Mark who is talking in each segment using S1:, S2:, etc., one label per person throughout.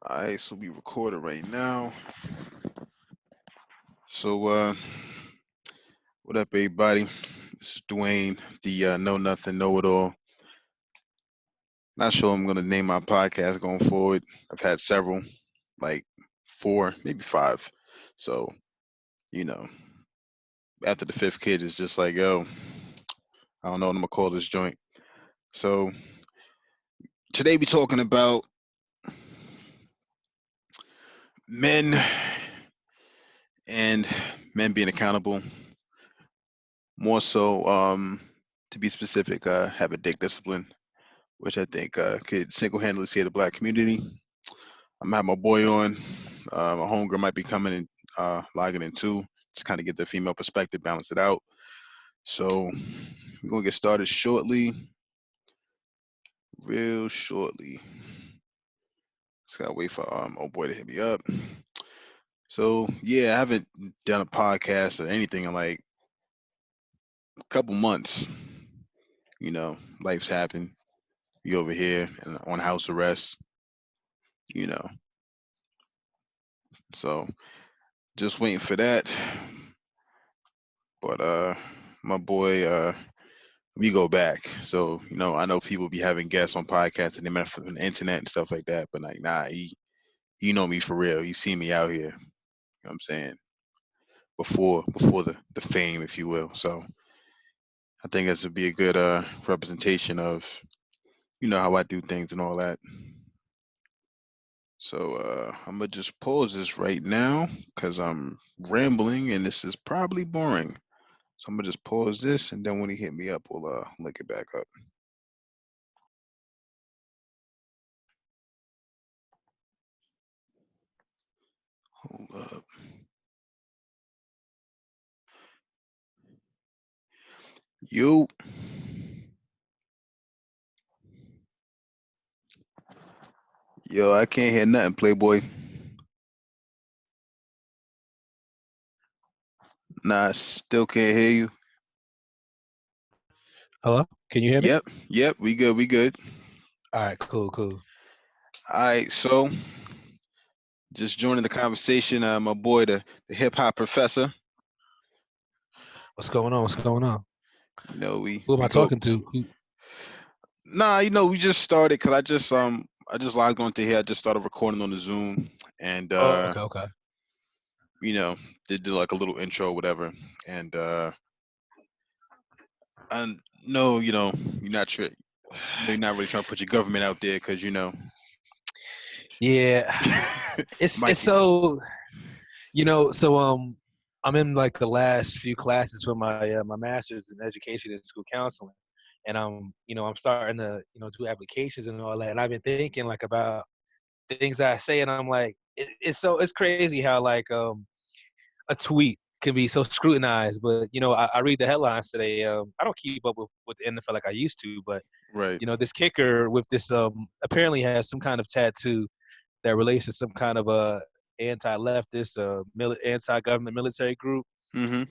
S1: All right, so we recording right now. So, what up, everybody? This is Dwayne, the Know Nothing, Know It All. Not sure I'm going to name my podcast going forward. I've had several, like four, maybe five. So, you know, after the fifth kid, it's just like, yo, I don't know what I'm going to call this joint. So, today we talking about men and men being accountable. More so, to be specific, have a dick discipline, which I think could single-handedly save the black community. I'm gonna have my boy on. My homegirl might be coming and logging in too, just kind of get the female perspective, balance it out. So we're gonna get started shortly, real shortly. Just gotta wait for old boy to hit me up. So yeah, I haven't done a podcast or anything in like a couple months. Life's happened. You over here and on house arrest. You know, so just waiting for that. But my boy, we go back. So I know people be having guests on podcasts and they met from the internet and stuff like that. But like, nah, he know me for real. He see me out here. You know what I'm saying? Before the fame, if you will. So I think this would be a good representation of how I do things and all that. So I'm gonna just pause this right now because I'm rambling and this is probably boring. So I'm gonna just pause this and then when he hit me up, we'll link it back up. Hold up. You, yo, I can't hear nothing, Playboy. Nah, still can't hear you.
S2: Hello? Can you hear me?
S1: Yep, we good, we good.
S2: All right, cool.
S1: All right, so just joining the conversation, my boy, the hip hop professor.
S2: What's going on? What's going on?
S1: We
S2: Who am
S1: we
S2: I
S1: go.
S2: talking to? Who?
S1: Nah, we just started because I just logged on to here. I just started recording on the Zoom, and
S2: Oh, okay.
S1: you know, did like a little intro, whatever, and I know you're not sure. You're not really trying to put your government out there because
S2: Yeah, it's
S1: Mike.
S2: so I'm in like the last few classes for my master's in education and school counseling, and I'm starting to do applications and all that, and I've been thinking like about things I say, and I'm like, it's crazy how like a tweet can be so scrutinized. But I read the headlines today. I don't keep up with the NFL like I used to, but
S1: Right.
S2: this kicker with this apparently has some kind of tattoo that relates to some kind of a anti-leftist, anti-government military group,
S1: Mm-hmm.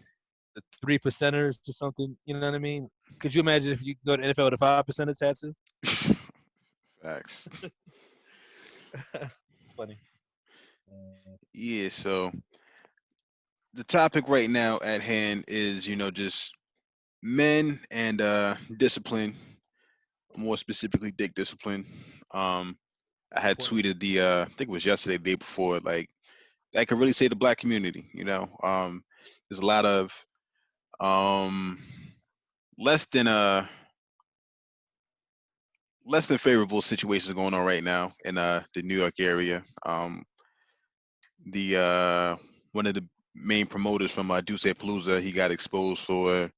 S2: the three percenters or something. You know what I mean? Could you imagine if you go to NFL with a 5% tattoo?
S1: Facts.
S2: It's funny.
S1: Yeah. So the topic right now at hand is just men and discipline, more specifically dick discipline. Um, I had
S2: Funny.
S1: tweeted I think it was yesterday, the day before, like that could really save the black community. There's a lot of um less than uh less than favorable situations going on right now in the New York area. The One of the main promoters from Duce Palooza, he got exposed for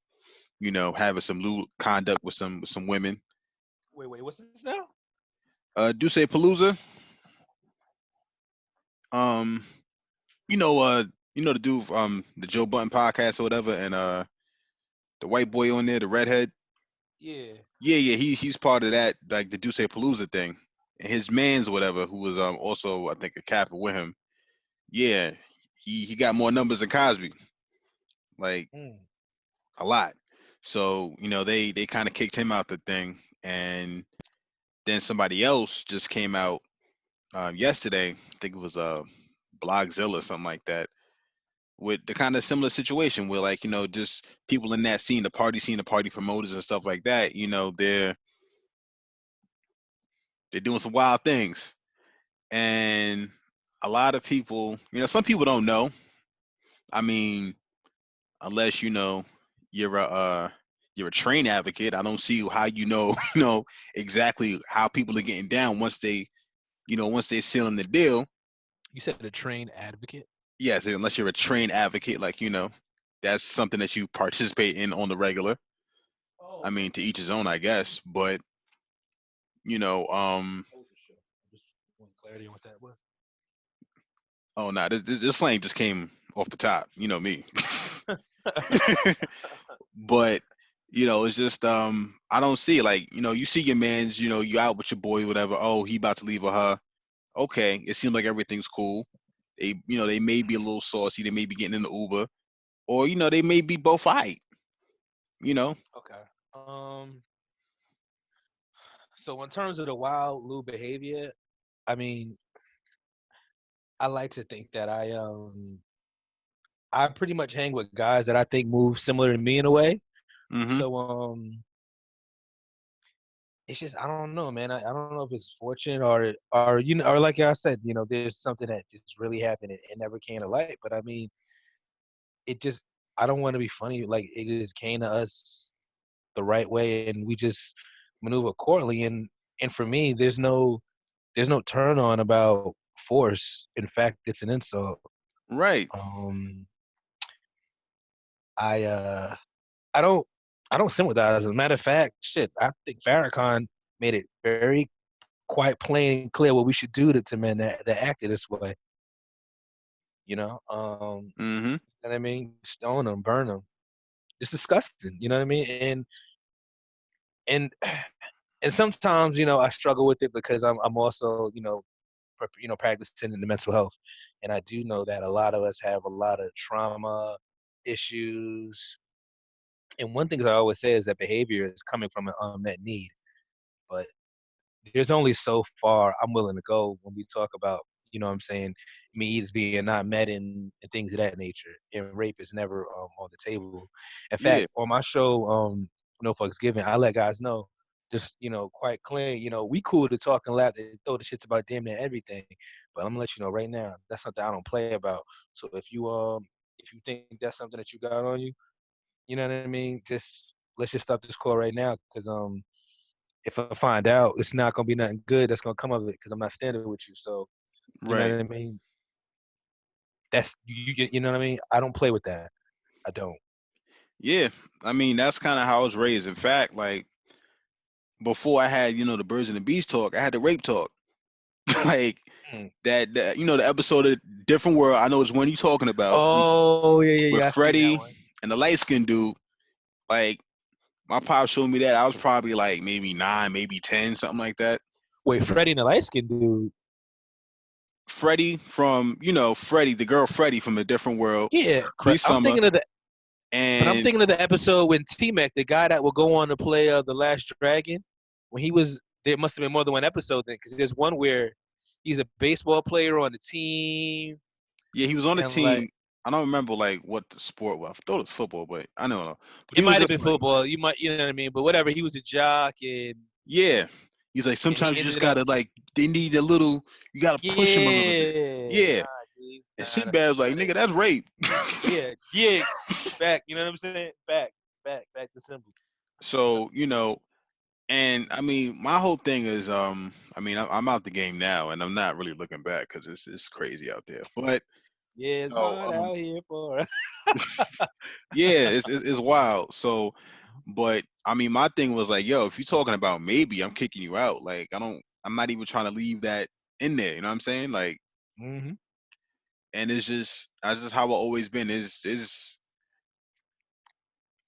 S1: having some lewd conduct with some women.
S2: Wait, what's this now?
S1: Duce Palooza, um, you know, uh, the dude the Joe Button podcast or whatever, and the white boy on there, the redhead.
S2: Yeah.
S1: Yeah, he's part of that, like the Duce Palooza thing. And his man's or whatever, who was also I think a capper with him. Yeah, he got more numbers than Cosby, like
S2: Mm.
S1: a lot. So they kind of kicked him out the thing, and then somebody else just came out yesterday. I think it was Blogzilla, something like that, with the kind of similar situation where, like, just people in that scene, the party promoters and stuff like that. They're doing some wild things, and a lot of people, some people don't know. I mean, unless you're a train advocate, I don't see how exactly how people are getting down once they're sealing the deal.
S2: You said a trained advocate.
S1: Yes, unless you're a train advocate, like that's something that you participate in on the regular. I
S2: Oh,
S1: mean,
S2: okay.
S1: to each his own, I guess. But you know, um,
S2: Oh, for sure. I just want clarity on what that was.
S1: oh no, this slang just came off the top. You know me. But it's just I don't see, like, you see your man's, you out with your boy, whatever. Oh, he about to leave with her. Okay, it seems like everything's cool. They may be a little saucy. They may be getting in the Uber, or they may be both right. You know.
S2: Okay. So in terms of the wild little behavior, I mean, I like to think that I pretty much hang with guys that I think move similar to me in a way.
S1: Mm-hmm.
S2: So it's just I don't know, man. I don't know if it's fortune or or like I said, there's something that just really happened and never came to light. But I mean, it just I don't want to be funny. Like it just came to us the right way, and we just maneuver accordingly. And for me, there's no turn on about force. In fact, it's an insult.
S1: Right.
S2: Um, I uh, I don't I don't sympathize. As a matter of fact, shit, I think Farrakhan made it very quite plain and clear what we should do to men that acted this way. You know,
S1: Mm-hmm.
S2: and I mean, stone them, burn them. It's disgusting. You know what I mean? And and sometimes I struggle with it because I'm also practicing in the mental health, and I do know that a lot of us have a lot of trauma issues. And one thing I always say is that behavior is coming from an unmet need, but there's only so far I'm willing to go when we talk about, what I'm saying, needs being not met and things of that nature. And rape is never on the table. In fact,
S1: Yeah.
S2: on my show, No Fucks Given, I let guys know just, quite clean, we cool to talk and laugh and throw the shits about damn near everything. But I'm gonna let you know right now, that's something I don't play about. So if you think that's something that you got on you, you know what I mean? Just let's just stop this call right now, because if I find out, it's not gonna be nothing good that's gonna come of it because I'm not standing with you. So you know
S1: Right.
S2: what I mean? That's you know what I mean? I don't play with that. I don't.
S1: Yeah. I mean, that's kind of how I was raised. In fact, like, before I had, the birds and the bees talk, I had the rape talk. Like
S2: Mm.
S1: that, the episode of Different World. I know it's one you talking about,
S2: Oh yeah, yeah,
S1: with
S2: yeah. I seen that
S1: Freddie
S2: one.
S1: and the light skinned dude. Like, my pop showed me that. I was probably like maybe 9, maybe 10, something like that.
S2: Wait, Freddie and the light skinned dude.
S1: Freddie from, Freddie, the girl Freddie from A Different World,
S2: Yeah,
S1: Cree Summer,
S2: but I'm
S1: and
S2: thinking of the episode when T Mac, the guy that will go on to play the Last Dragon, when he was there must have been more than one episode then, because there's one where he's a baseball player on the team
S1: yeah, he was on the
S2: and like
S1: team. I don't remember like what the sport was. I thought it was football, but I don't know. But
S2: it
S1: he was
S2: might have
S1: just
S2: been
S1: like,
S2: football. You know what I mean? But whatever, he was a jock
S1: yeah. He's like,
S2: and he
S1: sometimes you just
S2: ended up
S1: gotta, like, they need a little, you gotta push him a little bit.
S2: yeah,
S1: Yeah.
S2: nah, G,
S1: And
S2: nah,
S1: Sinbad was like,
S2: that
S1: nigga,
S2: ain't
S1: that's rape.
S2: yeah, yeah, back. You know what I'm saying? Back to simple.
S1: So, and I mean, my whole thing is, I mean, I'm out the game now, and I'm not really looking back because it's crazy out there. But
S2: Yeah,
S1: you
S2: it's
S1: know,
S2: hard out here for us.
S1: yeah, it's wild. So, but I mean, my thing was like, yo, if you're talking about maybe, I'm kicking you out. Like, I'm not even trying to leave that in there. You know what I'm saying? Like,
S2: Hmm.
S1: and that's just how I've always been. Is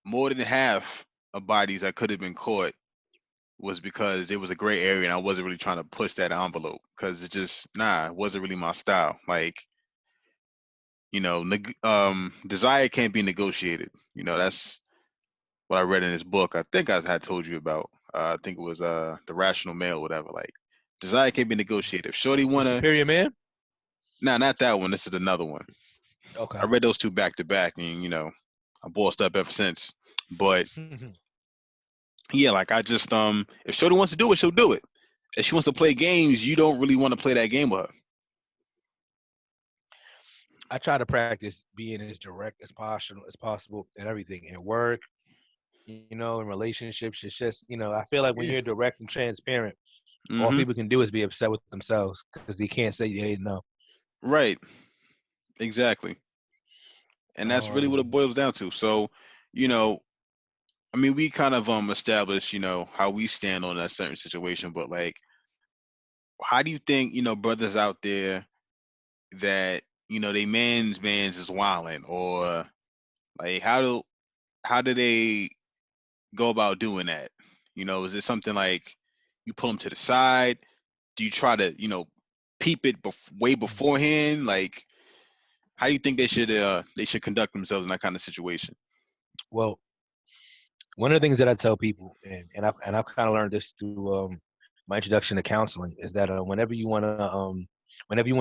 S1: more than half of bodies that could have been caught was because there was a gray area and I wasn't really trying to push that envelope because it just it wasn't really my style. Like, desire can't be negotiated. That's what I read in this book. I think I had told you about. I think it was The Rational Male, whatever. Like, Desire can be negotiated. If Shorty
S2: The
S1: wanna,
S2: Superior Man.
S1: nah, not that one. This is another one. I
S2: Okay.
S1: read those two back to back, and I bossed up ever since. But yeah, like I just if Shorty wants to do it, she'll do it. If she wants to play games, you don't really want to play that game with her.
S2: I try to practice being as direct as possible in everything, in work, in relationships. It's just, I feel like when
S1: Yeah.
S2: you're direct and transparent, all
S1: Mm-hmm.
S2: people can do is be upset with themselves because they can't say they no.
S1: Right. Exactly. And that's really what it
S2: Um,
S1: boils down to. So, you know, I mean, we kind of established, how we stand on that certain situation, but like, how do you think, brothers out there that, they man's is wilding, or like how do they go about doing that? Is it something like you pull them to the side? Do you try to, peep it way beforehand? Like, how do you think they should conduct themselves in that kind of situation?
S2: well, one of the things that I tell people, and I've kind of learned this through my introduction to counseling, is that whenever you want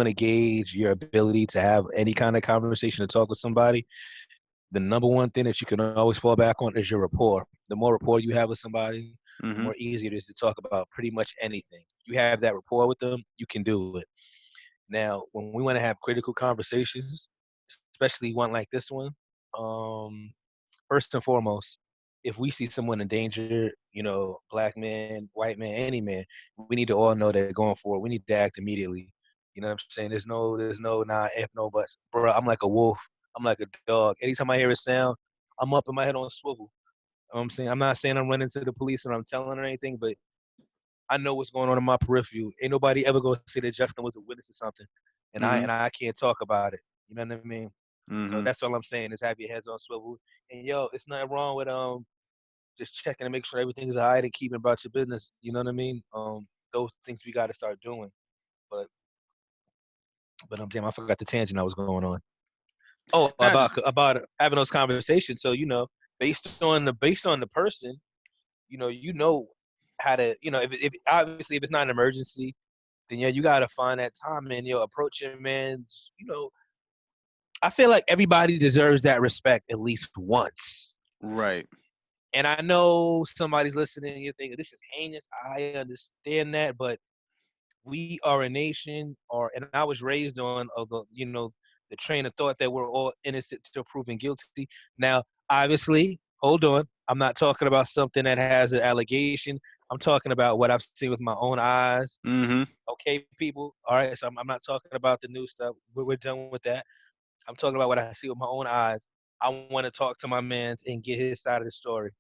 S2: to gauge your ability to have any kind of conversation to talk with somebody, the number one thing that you can always fall back on is your rapport. The more rapport you have with somebody, the
S1: Mm-hmm.
S2: more easier it is to talk about pretty much anything. You have that rapport with them, you can do it. Now, when we want to have critical conversations, especially one like this one, um, first and foremost, if we see someone in danger, black man, white man, any man, we need to all know that going forward, we need to act immediately. You know what I'm saying? There's no nah, if no buts, bro. I'm like a wolf. I'm like a dog. Anytime I hear a sound, I'm up in my head on a swivel. You know what I'm saying? I'm not saying I'm running to the police and I'm telling or anything, but I know what's going on in my peripheral. Ain't nobody ever gonna say that Justin was a witness of something, and I
S1: Mm-hmm.
S2: and I can't talk about it. You know what I mean? So
S1: Mm-hmm.
S2: that's all I'm saying is have your heads on swivel. And yo, it's nothing wrong with just checking to make sure everything's alright and keeping about your business. You know what I mean? Those things we got to start doing. But damn, I forgot the tangent I was going on. Oh,
S1: Nah,
S2: about
S1: just
S2: about having those conversations. So based on the person, you know how to if obviously if it's not an emergency, then yeah, you got to find that time and approach your man's. I feel like everybody deserves that respect at least once.
S1: right.
S2: And I know somebody's listening, you're thinking this is heinous. I understand that, but we are a nation, and I was raised on the train of thought that we're all innocent till proven guilty. Now, obviously, hold on, I'm not talking about something that has an allegation. I'm talking about what I've seen with my own eyes.
S1: Mm-hmm.
S2: Okay, people. All right, so I'm not talking about the new stuff. We're done with that. I'm talking about what I see with my own eyes. I want to talk to my man and get his side of the story.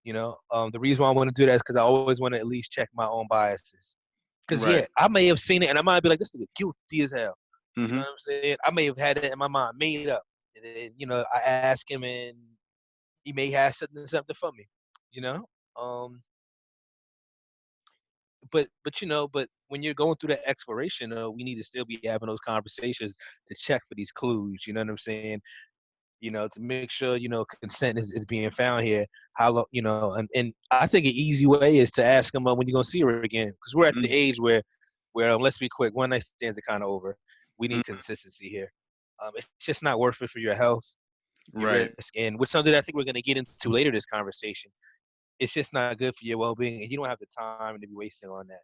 S2: The reason why I want to do that is because I always want to at least check my own biases. Because yeah,
S1: Right.
S2: I may have seen it and I might be like, this nigga guilty as hell. You know
S1: Mm-hmm.
S2: what I'm saying? I may have had it in my mind made up, and then I ask him and he may have something for me. You know, um, but when you're going through that exploration, we need to still be having those conversations to check for these clues. You know what I'm saying? To make sure, consent is being found here. How long, and I think an easy way is to ask them when you're gonna see her again, because we're at the
S1: Mm-hmm.
S2: age where let's be quick, one night stands are kind of over. We need
S1: Mm-hmm.
S2: consistency here. It's just not worth it for your health, your
S1: Right.
S2: risk, and with something that I think we're gonna get into later this conversation. It's just not good for your well-being, and you don't have the time to be wasting on that.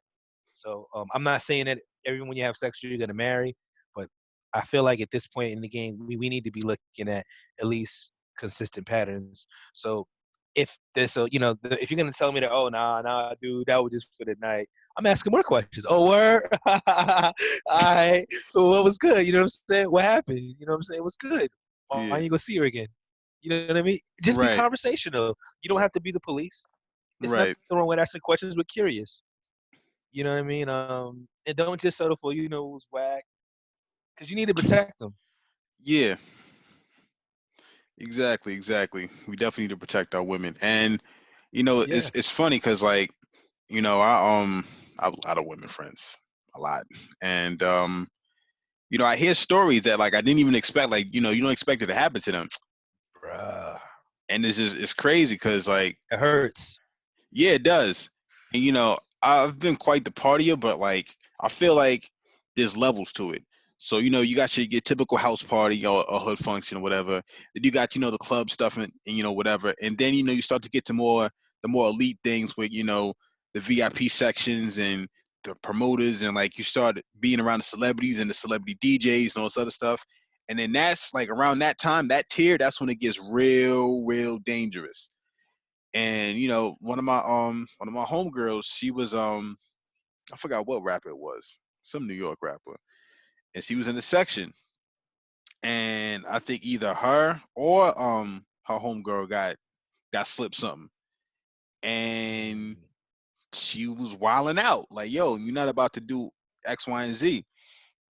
S2: So I'm not saying that everyone when you have sex you're gonna marry, but I feel like at this point in the game we need to be looking at least consistent patterns. So if there's if you're gonna tell me that, oh nah dude, that was just for the night, I'm asking more questions. Oh word, all right, well, what was good? You know what I'm saying? What happened? You know what I'm saying? What's good? Why ain't you
S1: Yeah.
S2: gonna see her again? You know what I mean? Just be
S1: Right.
S2: conversational. You don't have to be the police. It's nothing
S1: Right.
S2: wrong with asking questions. We're curious. You know what I mean? And don't just settle for who's whack, because you need to protect them.
S1: Yeah. Exactly. Exactly. We definitely need to protect our women, and
S2: Yeah,
S1: it's funny because like I have a lot of women friends, a lot, and I hear stories that like I didn't even expect, like you don't expect it to happen to them,
S2: bruh,
S1: and it's crazy because like
S2: it hurts.
S1: yeah, it does, and I've been quite the partier, but like I feel like there's levels to it. So you got your typical house party or a hood function or whatever. Then you got the club stuff and whatever, and then you start to get to the more elite things with the VIP sections and the promoters, and like you start being around the celebrities and the celebrity DJs and all this other stuff. And then that's like around that time, that tier, that's when it gets real dangerous. And one of my homegirls, she was I forgot what rapper it was, some New York rapper, and she was in the section, and I think either her or her homegirl got slipped something, and
S2: Mm.
S1: she was wilding out like, "Yo, you're not about to do X, Y, and Z."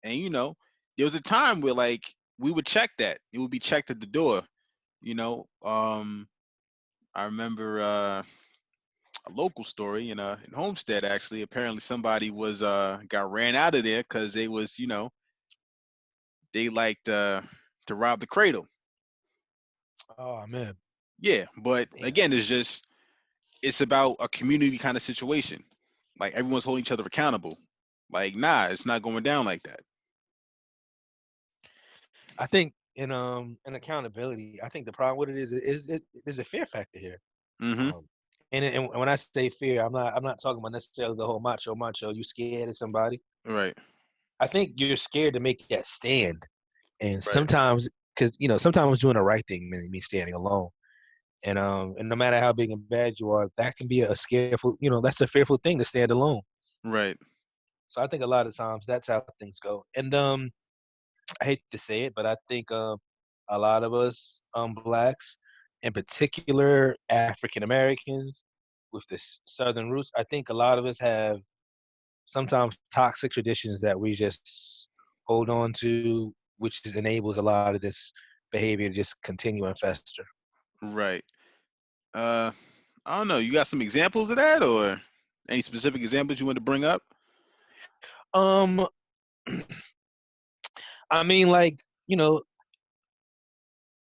S1: And there was a time where like we would check that it would be checked at the door. You know, I remember a local story in Homestead actually. Apparently, somebody was got ran out of there because they was they liked to rob the cradle.
S2: Oh man,
S1: Yeah, but
S2: damn.
S1: again, it's about a community kind of situation. Like everyone's holding each other accountable. Like, nah, it's not going down like that.
S2: I think in accountability, I think the problem with it is there's a fear factor here.
S1: Mm-hmm.
S2: And when I say fear, I'm not talking about necessarily the whole macho. You scared of somebody.
S1: Right.
S2: I think you're scared to make that stand, and
S1: Right.
S2: sometimes because sometimes doing the right thing means standing alone. And no matter how big and bad you are, that can be a scareful, that's a fearful thing to stand alone.
S1: Right.
S2: So I think a lot of times that's how things go. And I hate to say it, but I think a lot of us blacks, in particular African Americans with this southern roots, I think a lot of us have sometimes toxic traditions that we just hold on to, which enables a lot of this behavior to just continue and fester.
S1: Right. Uh, I don't know. You got some examples of that, or any specific examples you want to bring up?
S2: Um, I mean, like,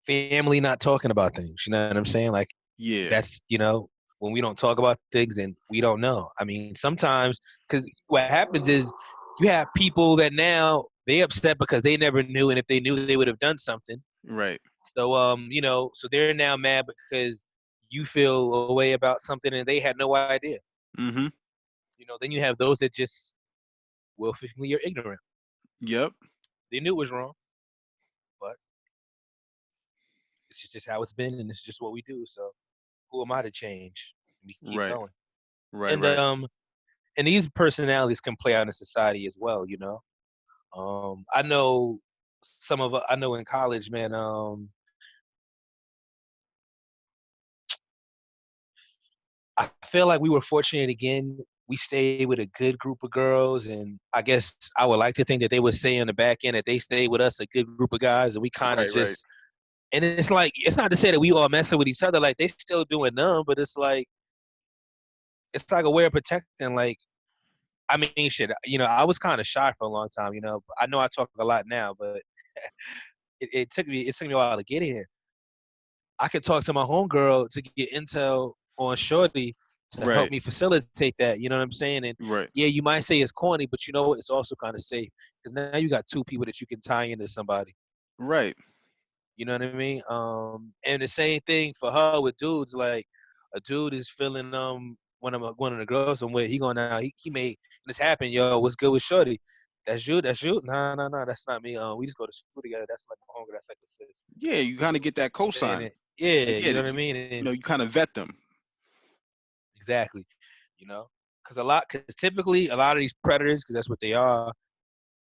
S2: family not talking about things. You know what I'm saying? Like,
S1: Yeah.
S2: that's when we don't talk about things, and we don't know. I mean, sometimes because what happens is you have people that now they upset because they never knew, and if they knew, they would have done something.
S1: Right.
S2: So so they're now mad because you feel a way about something, and they had no idea.
S1: Mm-hmm.
S2: Then you have those that just willfully are ignorant.
S1: Yep.
S2: They knew it was wrong, but it's just how it's been, and it's just what we do. So who am I to change? We keep
S1: Right.
S2: going.
S1: Right.
S2: And
S1: Right.
S2: and these personalities can play out in society as well. I know I know in college, man. I feel like we were fortunate again. We stayed with a good group of girls, and I guess I would like to think that they would say on the back end that they stayed with us, a good group of guys, and we kind of
S1: Right. Right.
S2: just. And it's like it's not to say that we all messing with each other, like they still doing them, but it's like a way of protecting. Like I mean, shit, I was kind of shy for a long time. I know I talk a lot now, but it took me a while to get here. I could talk to my homegirl to get intel on Shorty to help
S1: Right.
S2: me facilitate that. You know what I'm saying? And
S1: Right.
S2: yeah, you might say it's corny, but you know what? It's also kind of safe because now you got two people that you can tie into somebody.
S1: Right.
S2: You know what I mean? And the same thing for her with dudes. Like a dude is feeling one of the girls I'm with. He going now. He made this happen. Yo, what's good with Shorty? That's you. That's you. Nah, nah, nah. That's not me. We just go to school together. That's like my homegirl. That's like a sis.
S1: Yeah. You kind of get that
S2: Saying
S1: cosign.
S2: it. Yeah, you
S1: Again,
S2: know what I mean. And
S1: you kind of vet them.
S2: exactly, you know, because typically a lot of these predators, because that's what they are,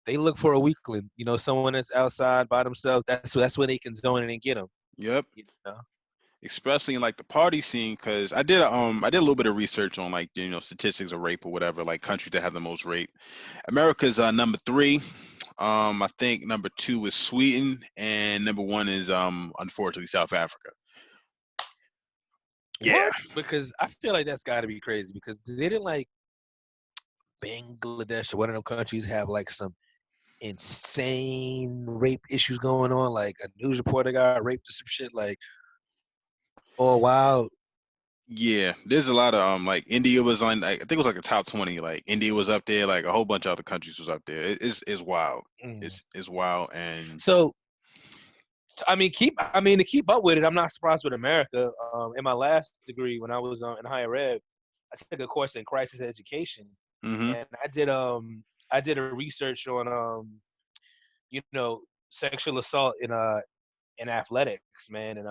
S2: they look for a weakling. Someone that's outside by themselves. That's where they can zone in and get them.
S1: Yep.
S2: You know.
S1: Especially in like the party scene, because I did a little bit of research on like statistics of rape or whatever, like countries that have the most rape. America's number three. I think number two is Sweden, and number one is unfortunately South Africa. Yeah.
S2: What? Because I feel like that's got to be crazy. Because they didn't like Bangladesh or one of them countries have like some insane rape issues going on. Like a news reporter got raped or some shit. Like, oh wow,
S1: Yeah, there's a lot of like India was on, like, I think it was like a top 20. Like India was up there, like a whole bunch of other countries was up there. It's wild.
S2: Mm.
S1: It's wild. And
S2: So I mean to keep up with it, I'm not surprised with America. In my last degree, when I was in higher ed, I took a course in crisis education,
S1: mhm.
S2: and I did a research on you know sexual assault in athletics, man, and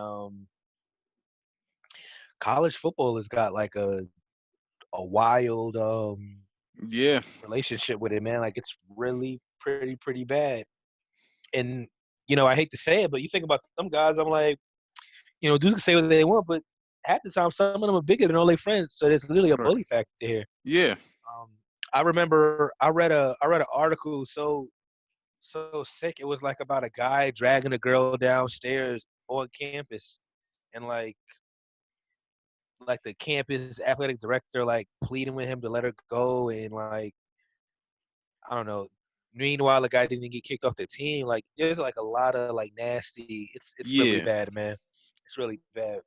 S2: college football has got like a wild
S1: Yeah,
S2: relationship with it, man. Like it's really pretty bad. And I hate to say it, but you think about them guys, I'm like, dudes can say what they want, but half the time some of them are bigger than all their friends. So there's literally a
S1: right.
S2: bully factor here.
S1: Yeah,
S2: Um, I remember I read an article so sick. It was like about a guy dragging a girl downstairs on campus, and like the campus athletic director like pleading with him to let her go, and like I don't know. Meanwhile, the guy didn't get kicked off the team. Like there's like a lot of like nasty. It's really
S1: yeah,
S2: bad, man. It's really bad,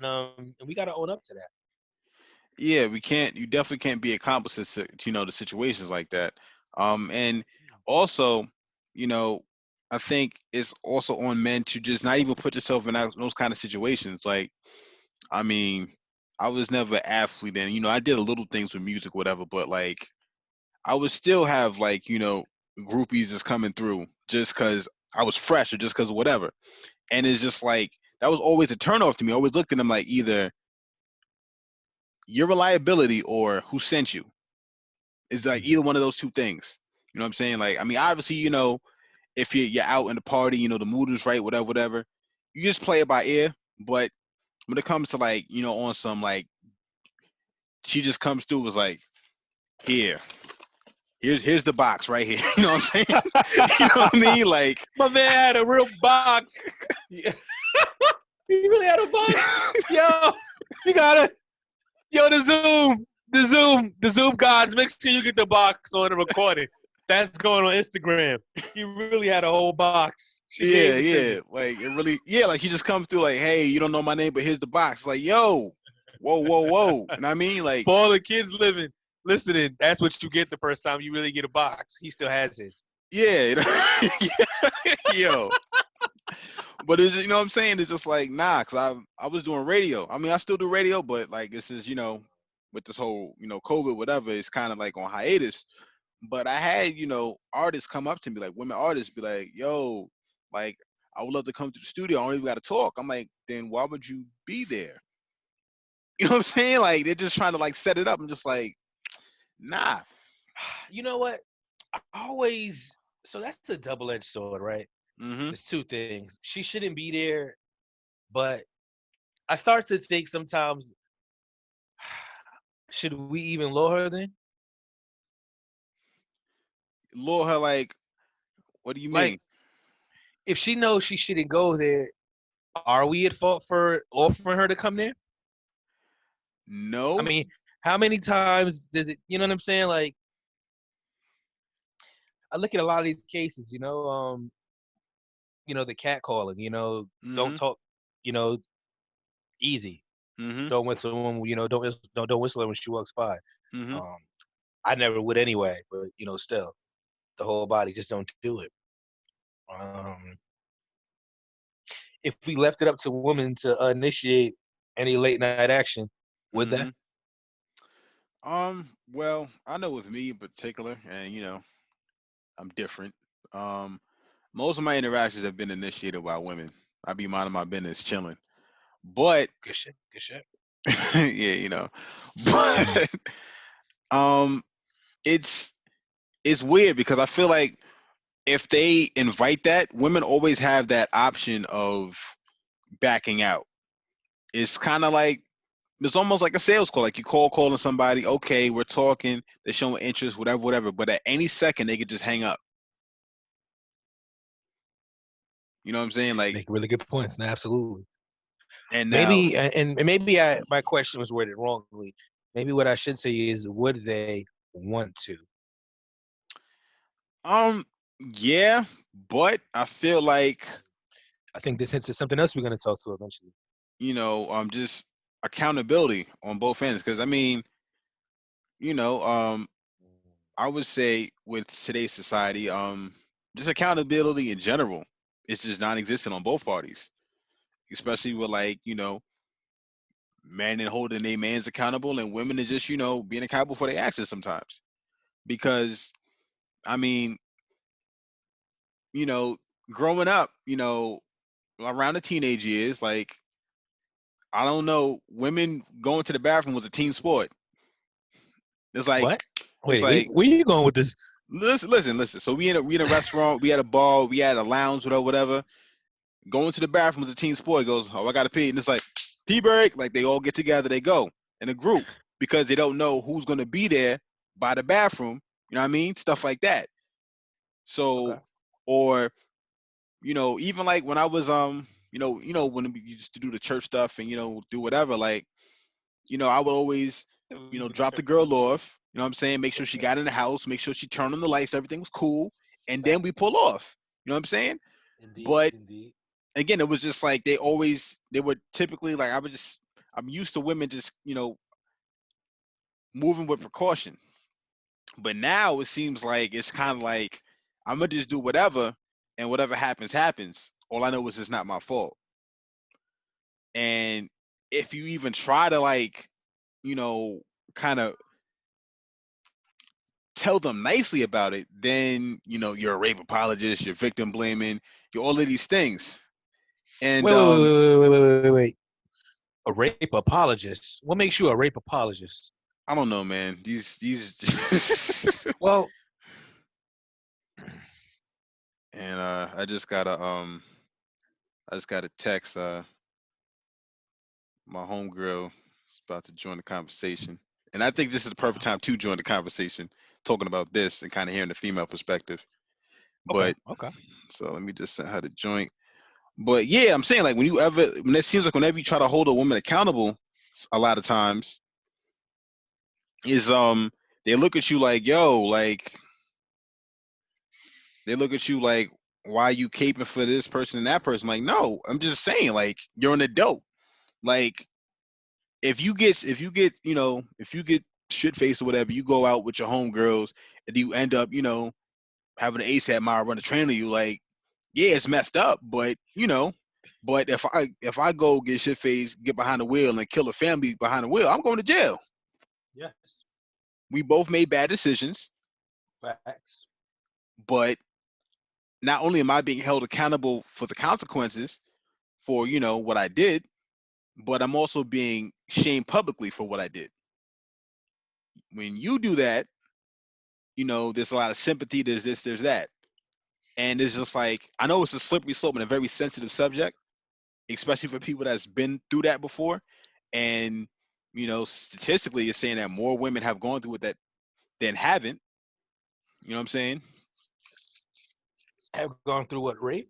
S2: and we gotta own up to that.
S1: yeah. We can't. You definitely can't be accomplices to the situations like that. And also, you know, I think it's also on men to just not even put yourself in those kind of situations. Like, I mean, I was never an athlete, and I did a little things with music, whatever. But like, I would still have like groupies just coming through just because I was fresh or just because of whatever. And it's just like that was always a turnoff to me. I always looked at them like either your reliability or who sent you. Is like
S2: Mhm.
S1: either one of those two things. You know what I'm saying? Like, I mean, obviously, if you're out in the party, the mood is right, whatever, whatever. You just play it by ear. But when it comes to like, on some like, she just comes through was like, here, here's the box right here. You know what I'm saying? You know what I mean? Like,
S2: My man had a real box. Yeah. He really had a box. Yo, you gotta. Yo, the Zoom gods. Make sure you get the box on the recording. That's going on Instagram. He really had a whole box. She gave it
S1: yeah,
S2: to me.
S1: yeah. Like it really, yeah. Like he just comes through like, hey, you don't know my name, but here's the box. Like, yo, whoa, whoa, whoa. And I mean, like,
S2: For all the kids listening, that's what you get the first time you really get a box. He still has his.
S1: yeah, yeah, yo. But it's, what I'm saying? It's just like, nah, cause I was doing radio. I mean, I still do radio, but like this is, with this whole, COVID, whatever, it's kind of like on hiatus. But I had, artists come up to me, like women artists, be like, yo, like I would love to come to the studio. I don't even got to talk. I'm like, then why would you be there? You know what I'm saying? Like they're just trying to like set it up. I'm just like, nah.
S2: You know what? I always. So that's a double-edged sword, right?
S1: Mm-hmm.
S2: There's two things. She shouldn't be there, but I start to think sometimes, should we even lure her then?
S1: Lord, her like, what do you
S2: Like,
S1: mean?
S2: if she knows she shouldn't go there, are we at fault for offering her to come there? I
S1: No.
S2: mean, how many times does it? You know what I'm saying? Like, I look at a lot of these cases. The cat calling. Don't
S1: Mm-hmm.
S2: talk. You know, easy.
S1: Mm-hmm.
S2: Don't whistle when don't whistle her when she walks by.
S1: Mm-hmm.
S2: Um, I never would anyway, but still, the whole body just don't do it. Um, if we left it up to women to initiate any late night action, would that?
S1: Mm-hmm. Well, I know with me in particular, and I'm different. Um, most of my interactions have been initiated by women. I be minding my business, chilling. But
S2: Good shit. Good shit.
S1: yeah, but um, it's it's weird because I feel like if they invite that, women always have that option of backing out. It's kind of like it's almost like a sales call. Like you calling somebody, okay, we're talking, they're showing interest, whatever, whatever. But at any second, they could just hang up. You know what I'm saying? Like,
S2: Make really good points. No, absolutely.
S1: and now,
S2: Maybe, and maybe my question was worded wrongly. Maybe what I should say is, would they want to?
S1: um, yeah, but I feel like
S2: I think this hints at something else we're going to talk to eventually.
S1: just accountability on both ends. Because I mean, you know, I would say with today's society, just accountability in general is just non-existent on both parties, especially with like men and holding their mans accountable and women are just being accountable for their actions sometimes. Because I mean, you know, growing up, around the teenage years, like I don't know, women going to the bathroom was a team sport. It's like
S2: What?
S1: it's
S2: Wait,
S1: like
S2: where you going with this?
S1: listen. So we in a restaurant, we had a bar, we had a lounge, whatever. Going to the bathroom was a team sport. It goes, oh, I gotta pee, and it's like pee break. Like they all get together, they go in a group because they don't know who's gonna be there by the bathroom. You know what I mean? Stuff like that. So,
S2: Okay.
S1: or even like when I was when we used to do the church stuff and do whatever, like I would always
S2: We do the
S1: drop the
S2: church
S1: girl
S2: stuff.
S1: off. You know what I'm saying? Make sure she got in the house, make sure she turned on the lights, everything was cool, and then we pull off. You know what I'm saying?
S2: Indeed,
S1: But
S2: indeed.
S1: again, it was just like they were typically like I'm used to women just moving with precaution. But now it seems like it's kind of like I'm gonna just do whatever, and whatever happens happens. All I know is it's not my fault. And if you even try to you know kind of tell them nicely about it, then you're a rape apologist, you're victim blaming, you're all of these things. And
S2: Wait. A rape apologist. What makes you a rape apologist?
S1: I don't know, man. These
S2: Well,
S1: and I just got a text. My homegirl is about to join the conversation, and I think this is the perfect time to join the conversation, talking about this and kind of hearing the female perspective.
S2: okay,
S1: But
S2: okay.
S1: so let me just send her the joint. But yeah, I'm saying like when it seems like whenever you try to hold a woman accountable, a lot of times is they look at you like yo, like they look at you like why you caping for this person and that person. Like no, I'm just saying like you're an adult. Like if you get shit faced or whatever, you go out with your homegirls and you end up having an ASAP mile run a train on you. Like yeah, it's messed up, but but if I go get shit faced, get behind the wheel and kill a family behind the wheel, I'm going to jail.
S2: Yes.
S1: We both made bad decisions,
S2: Facts.
S1: but not only am I being held accountable for the consequences for what I did, but I'm also being shamed publicly for what I did. When you do that, there's a lot of sympathy, there's this, there's that. And it's just like I know it's a slippery slope and a very sensitive subject, especially for people that's been through that before. And statistically, you're saying that more women have gone through it that than haven't. You know what I'm saying?
S2: Have gone through what, rape?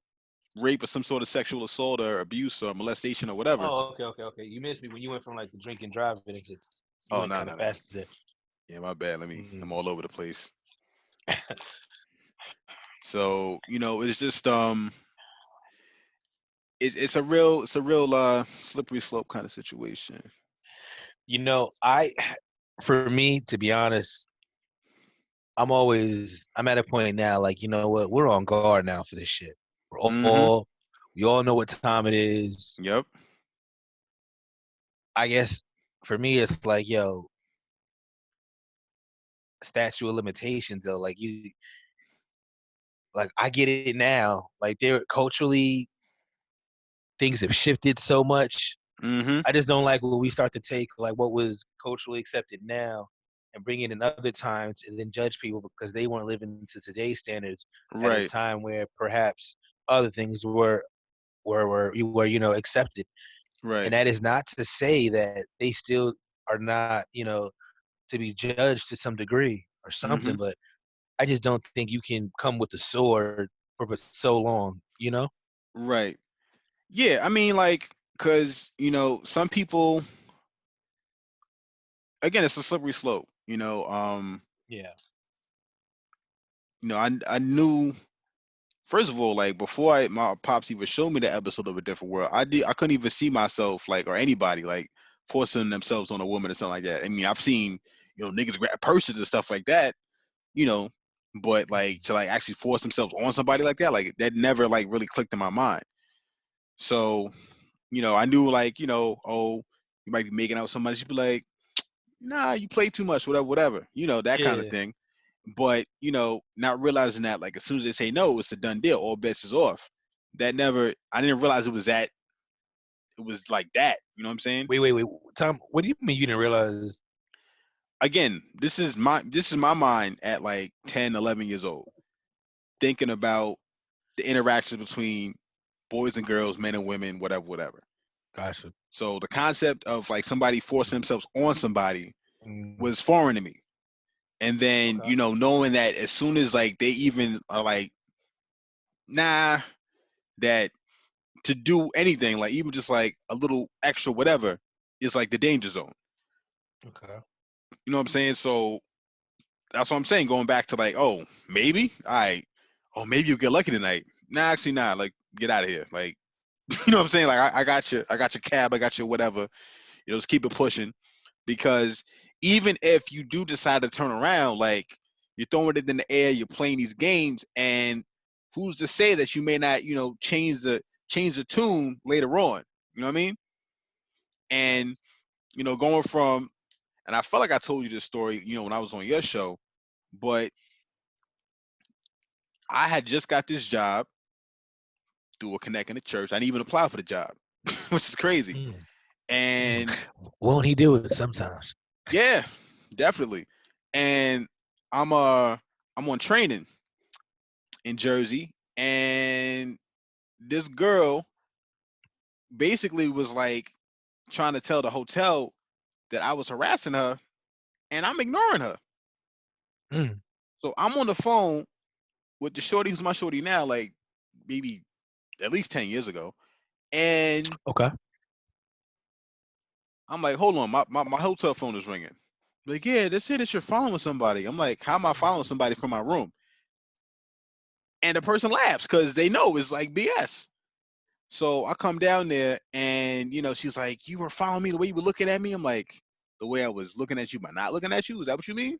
S1: Rape or some sort of sexual assault or abuse or molestation or whatever.
S2: Oh, okay. You missed me when you went from like the drinking driving into you
S1: Oh
S2: went
S1: no,
S2: kind of
S1: no, no.
S2: fast there.
S1: Yeah, my bad.
S2: Mm.
S1: I'm all over the place. So it's just it's a real slippery slope kind of situation.
S2: I for me to be honest, I'm at a point now like you know what, we're on guard now for this shit.
S1: Mm-hmm.
S2: We all know what time it is.
S1: Yep.
S2: I guess for me it's like yo, statute of limitations though. Like like I get it now. Like they're culturally things have shifted so much.
S1: Mm-hmm.
S2: I just don't like when we start to take like what was culturally accepted now and bring it in other times and then judge people because they weren't living to today's standards at a
S1: Right.
S2: time where perhaps other things were accepted.
S1: Right.
S2: And that is not to say that they still are not to be judged to some degree or something,
S1: Mm-hmm.
S2: but I just don't think you can come with the sword for so long.
S1: Right. Yeah, I mean, like, cause some people, again, it's a slippery slope.
S2: Yeah.
S1: I knew first of all, like before my pops even showed me the episode of A Different World, I couldn't even see myself like or anybody like forcing themselves on a woman or something like that. I mean, I've seen, niggas grab purses and stuff like that, you know, but like to like actually force themselves on somebody like that never like really clicked in my mind. So, I knew like, oh, you might be making out with somebody. She'd be like, nah, you play too much, whatever, that kind of
S2: Yeah.
S1: thing. But, not realizing that like as soon as they say no, it's a done deal. All bets is off. I didn't realize it was like that. You know what I'm saying?
S2: Wait. Tom, what do you mean you didn't realize?
S1: Again, this is my mind at like 10, 11 years old, thinking about the interactions between boys and girls, men and women, whatever.
S2: Gotcha.
S1: So the concept of like somebody forcing themselves on somebody
S2: Mm,
S1: was foreign to me. And then,
S2: okay.
S1: knowing that as soon as like they even are like, nah, that to do anything, like even just like a little extra whatever, is like the danger zone.
S2: Okay.
S1: You know what I'm saying? So that's what I'm saying. Going back to like, oh, maybe, all right, oh, maybe you'll get lucky tonight. Nah, actually, not. Like, get out of here. Like, you know what I'm saying? Like, I got you. I got your cab. I got your whatever. Just keep it pushing. Because even if you do decide to turn around, like you're throwing it in the air, you're playing these games, and who's to say that you may not, change the tune later on? You know what I mean? And going from, and I felt like I told you this story, when I was on your show, but I had just got this job through a connect in the church. I didn't even apply for the job, which is crazy.
S2: Mm, mm.
S1: And
S2: Won't he do it sometimes?
S1: yeah, definitely. And I'm I'm on training in Jersey, and this girl basically was like trying to tell the hotel that I was harassing her, and I'm ignoring her.
S2: Mm,
S1: So I'm on the phone with the shorty who's my shorty now, like maybe at least 10 years ago. And
S2: okay.
S1: I'm like, hold on, my hotel phone is ringing. Like, yeah, this it is you're following somebody. I'm like, how am I following somebody from my room? And the person laughs because they know it's like BS. So I come down there and she's like, you were following me the way you were looking at me. I'm like, the way I was looking at you but not looking at you? Is that what you mean?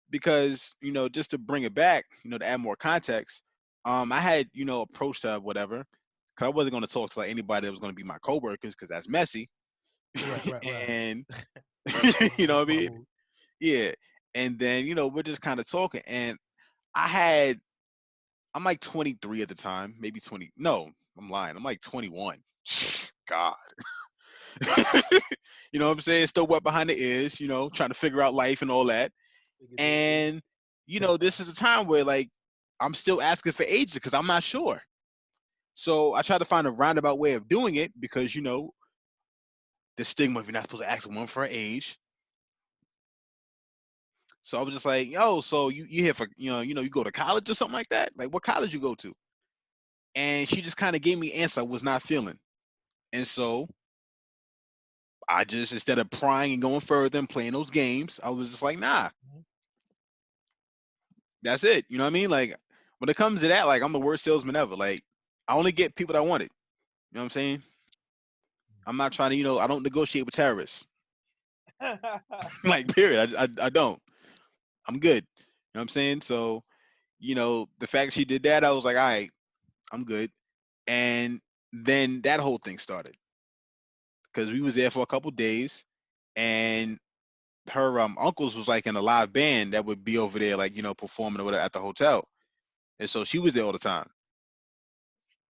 S1: Because, just to bring it back, to add more context, I had, approached her, whatever, because I wasn't going to talk to like anybody that was going to be my coworkers because that's messy.
S2: Right.
S1: And you know
S2: That's
S1: what I
S2: my
S1: mean?
S2: move.
S1: Yeah. And then, we're just kind of talking. And I had, I'm like 23 at the time, maybe 20. No, I'm lying. I'm like 21. God. You know what I'm saying? Still wet behind the ears, trying to figure out life and all that.
S2: Yeah.
S1: And, this is a time where like I'm still asking for ages because I'm not sure. So I try to find a roundabout way of doing it because, the stigma if you're not supposed to ask someone for an age. So I was just like, yo, so you here for you go to college or something like that? Like what college you go to? And she just kind of gave me an answer I was not feeling. And so I just instead of prying and going further and playing those games, I was just like, nah,
S2: Mhm.
S1: that's it. You know what I mean? Like when it comes to that, like I'm the worst salesman ever. Like I only get people that want it. You know what I'm saying? I'm not trying to, I don't negotiate with terrorists. Like period. I don't. I'm good. You know what I'm saying? So, the fact she did that, I was like, all right, I'm good. And then that whole thing started because we was there for a couple days, and her uncles was like in a live band that would be over there, like performing or whatever at the hotel, and so she was there all the time.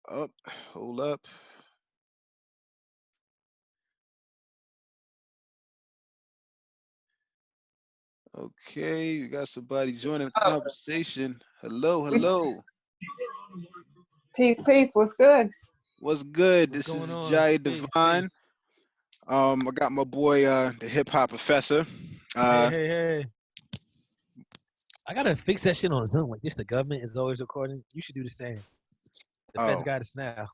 S1: Up, hold up. Okay, we got somebody joining the
S3: Oh,
S1: conversation. Hello.
S3: peace. What's good?
S1: What's good?
S2: What's
S1: This
S2: going
S1: is
S2: on?
S1: Ajaya
S2: Peace,
S1: Divine.
S2: peace.
S1: I got my boy, the hip hop professor.
S2: Hey,
S1: Uh,
S2: hey, hey. I gotta fix that shit on Zoom. Like this, the government is always recording. You should do the same. The feds
S1: oh,
S2: got us now.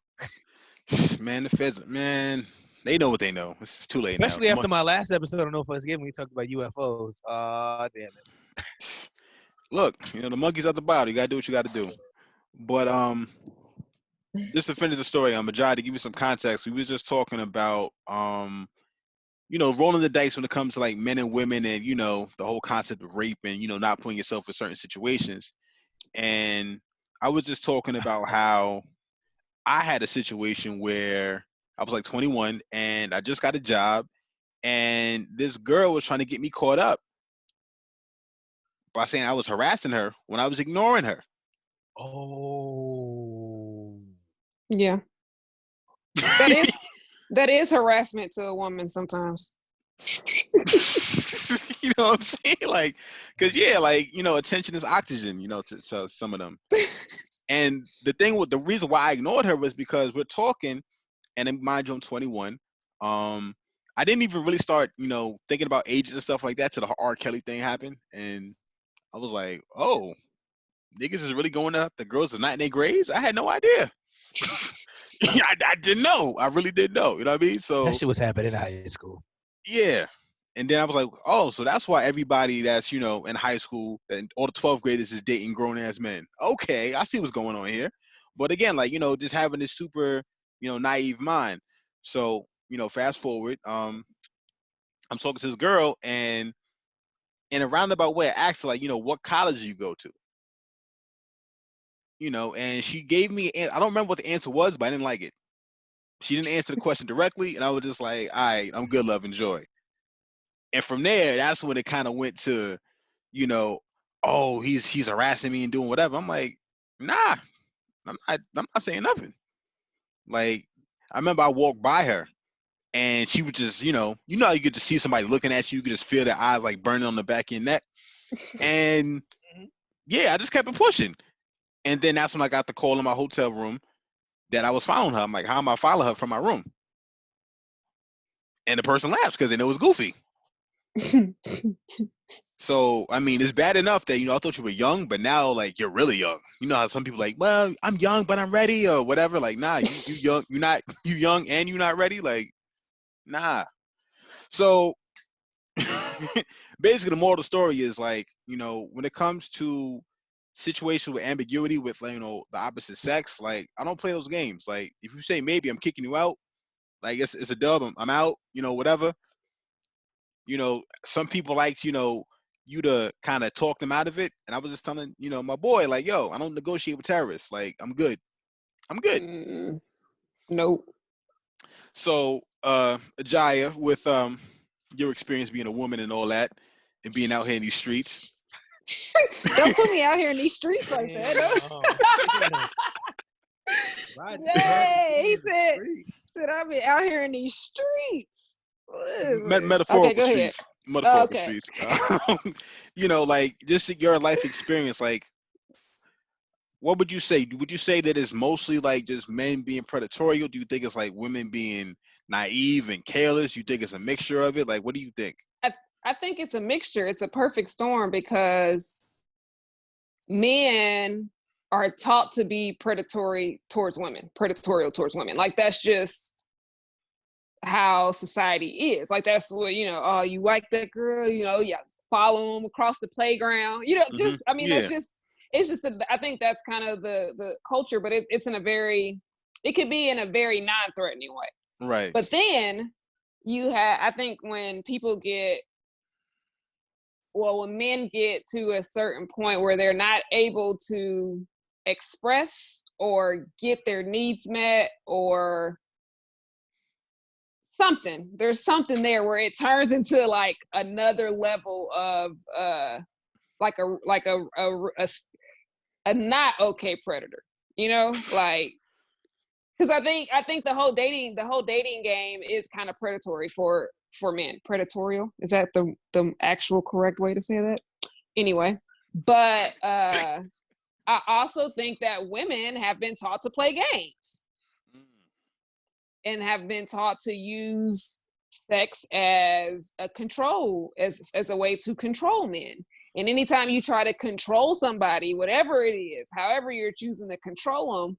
S1: man, the feds, man, they know what they know. It's too late now.
S2: Especially after my last episode on No Fucks Given, we talked about UFOs. Damn it.
S1: Look, the monkey's at the bottom. You gotta do what you gotta do. But just to finish the story, I'm gonna try to give you some context. We was just talking about rolling the dice when it comes to like men and women and, the whole concept of rape and, not putting yourself in certain situations. And I was just talking about how I had a situation where I was like 21 and I just got a job and this girl was trying to get me caught up by saying I was harassing her when I was ignoring her.
S2: Oh.
S3: Yeah. That is harassment to a woman sometimes.
S1: You know what I'm saying? Like, cause yeah, like, attention is oxygen, to some of them. And the reason why I ignored her was because we're talking, and then mind you, I'm 21. I didn't even really start, thinking about ages and stuff like that till the R. Kelly thing happened. And I was like, oh, niggas is really going up. The girls is not in their grades. I had no idea. I didn't know. I really didn't know. You know what I mean? So
S2: That shit was happening in high school.
S1: yeah. And then I was like, oh, so that's why everybody that's, in high school and all the 12th graders is dating grown ass men. Okay, I see what's going on here. But again, like, just having this super, naive mind. So, fast forward, I'm talking to this girl and in a roundabout way, I asked her, like, what college do you go to? And she gave me, I don't remember what the answer was, but I didn't like it. She didn't answer the question directly. And I was just like, all right, I'm good, love, enjoy. And from there, that's when it kind of went to, oh, he's harassing me and doing whatever. I'm like, nah, I'm not saying nothing. Like, I remember I walked by her and she would just, how you get to see somebody looking at you, you could just feel their eyes like burning on the back of your neck. And yeah, I just kept it pushing. And then that's when I got the call in my hotel room that I was following her. I'm like, how am I following her from my room? And the person laughs because they know it's goofy. So, I mean, it's bad enough that, I thought you were young, but now, like, you're really young. You know how some people like, well, I'm young, but I'm ready or whatever. Like, nah, you young, you young and you're not ready. Like, nah. So basically the moral of the story is like, when it comes to situations with ambiguity with, like, the opposite sex, like, I don't play those games. Like, if you say maybe, I'm kicking you out. Like, it's a dub. I'm out, whatever. Some people like, you to kind of talk them out of it. And I was just telling, my boy, like, yo, I don't negotiate with terrorists. Like, I'm good.
S3: Nope.
S1: So, Ajaya, with your experience being a woman and all that, and being out here in these streets.
S3: Don't put me out here in these streets like that. Yay, he said I've been out here in these streets.
S1: Metaphorical
S3: okay, go
S1: streets.
S3: ahead.
S1: Metaphorical
S3: Okay.
S1: streets. Like, just your life experience, like, what would you say? Would you say that it's mostly like just men being predatory? Or do you think it's like women being naive and careless? You think it's a mixture of it? Like, what do you think?
S3: I think it's a mixture. It's a perfect storm because men are taught to be predatory towards women, predatorial towards women. Like, that's just how society is. Like, that's what, oh, you like that girl, yeah, follow them across the playground. Just, I mean,
S1: yeah.
S3: it's just, I think that's kind of the culture, but it's in a very, it could be in a very non-threatening way.
S1: Right.
S3: But then I think when when men get to a certain point where they're not able to express or get their needs met or something, there's something there where it turns into like another level of like a not okay predator, like, because I think the whole dating game is kind of predatory for men. Predatorial, is that the actual correct way to say that? Anyway, but I also think that women have been taught to play games and have been taught to use sex as a way to control men. And anytime you try to control somebody, whatever it is, however you're choosing to control them,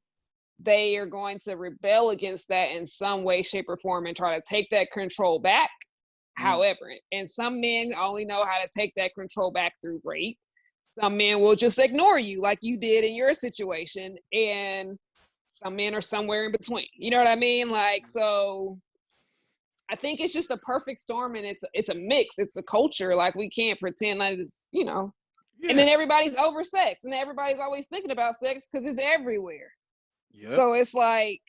S3: they are going to rebel against that in some way, shape, or form and try to take that control back. However, and some men only know how to take that control back through rape. Some men will just ignore you like you did in your situation. And some men are somewhere in between. You know what I mean? Like, so I think it's just a perfect storm, and it's a mix. It's a culture. Like, we can't pretend like it's, you know.
S1: Yeah.
S3: And then everybody's over sex, and then everybody's always thinking about sex because it's everywhere.
S1: Yep.
S3: So it's like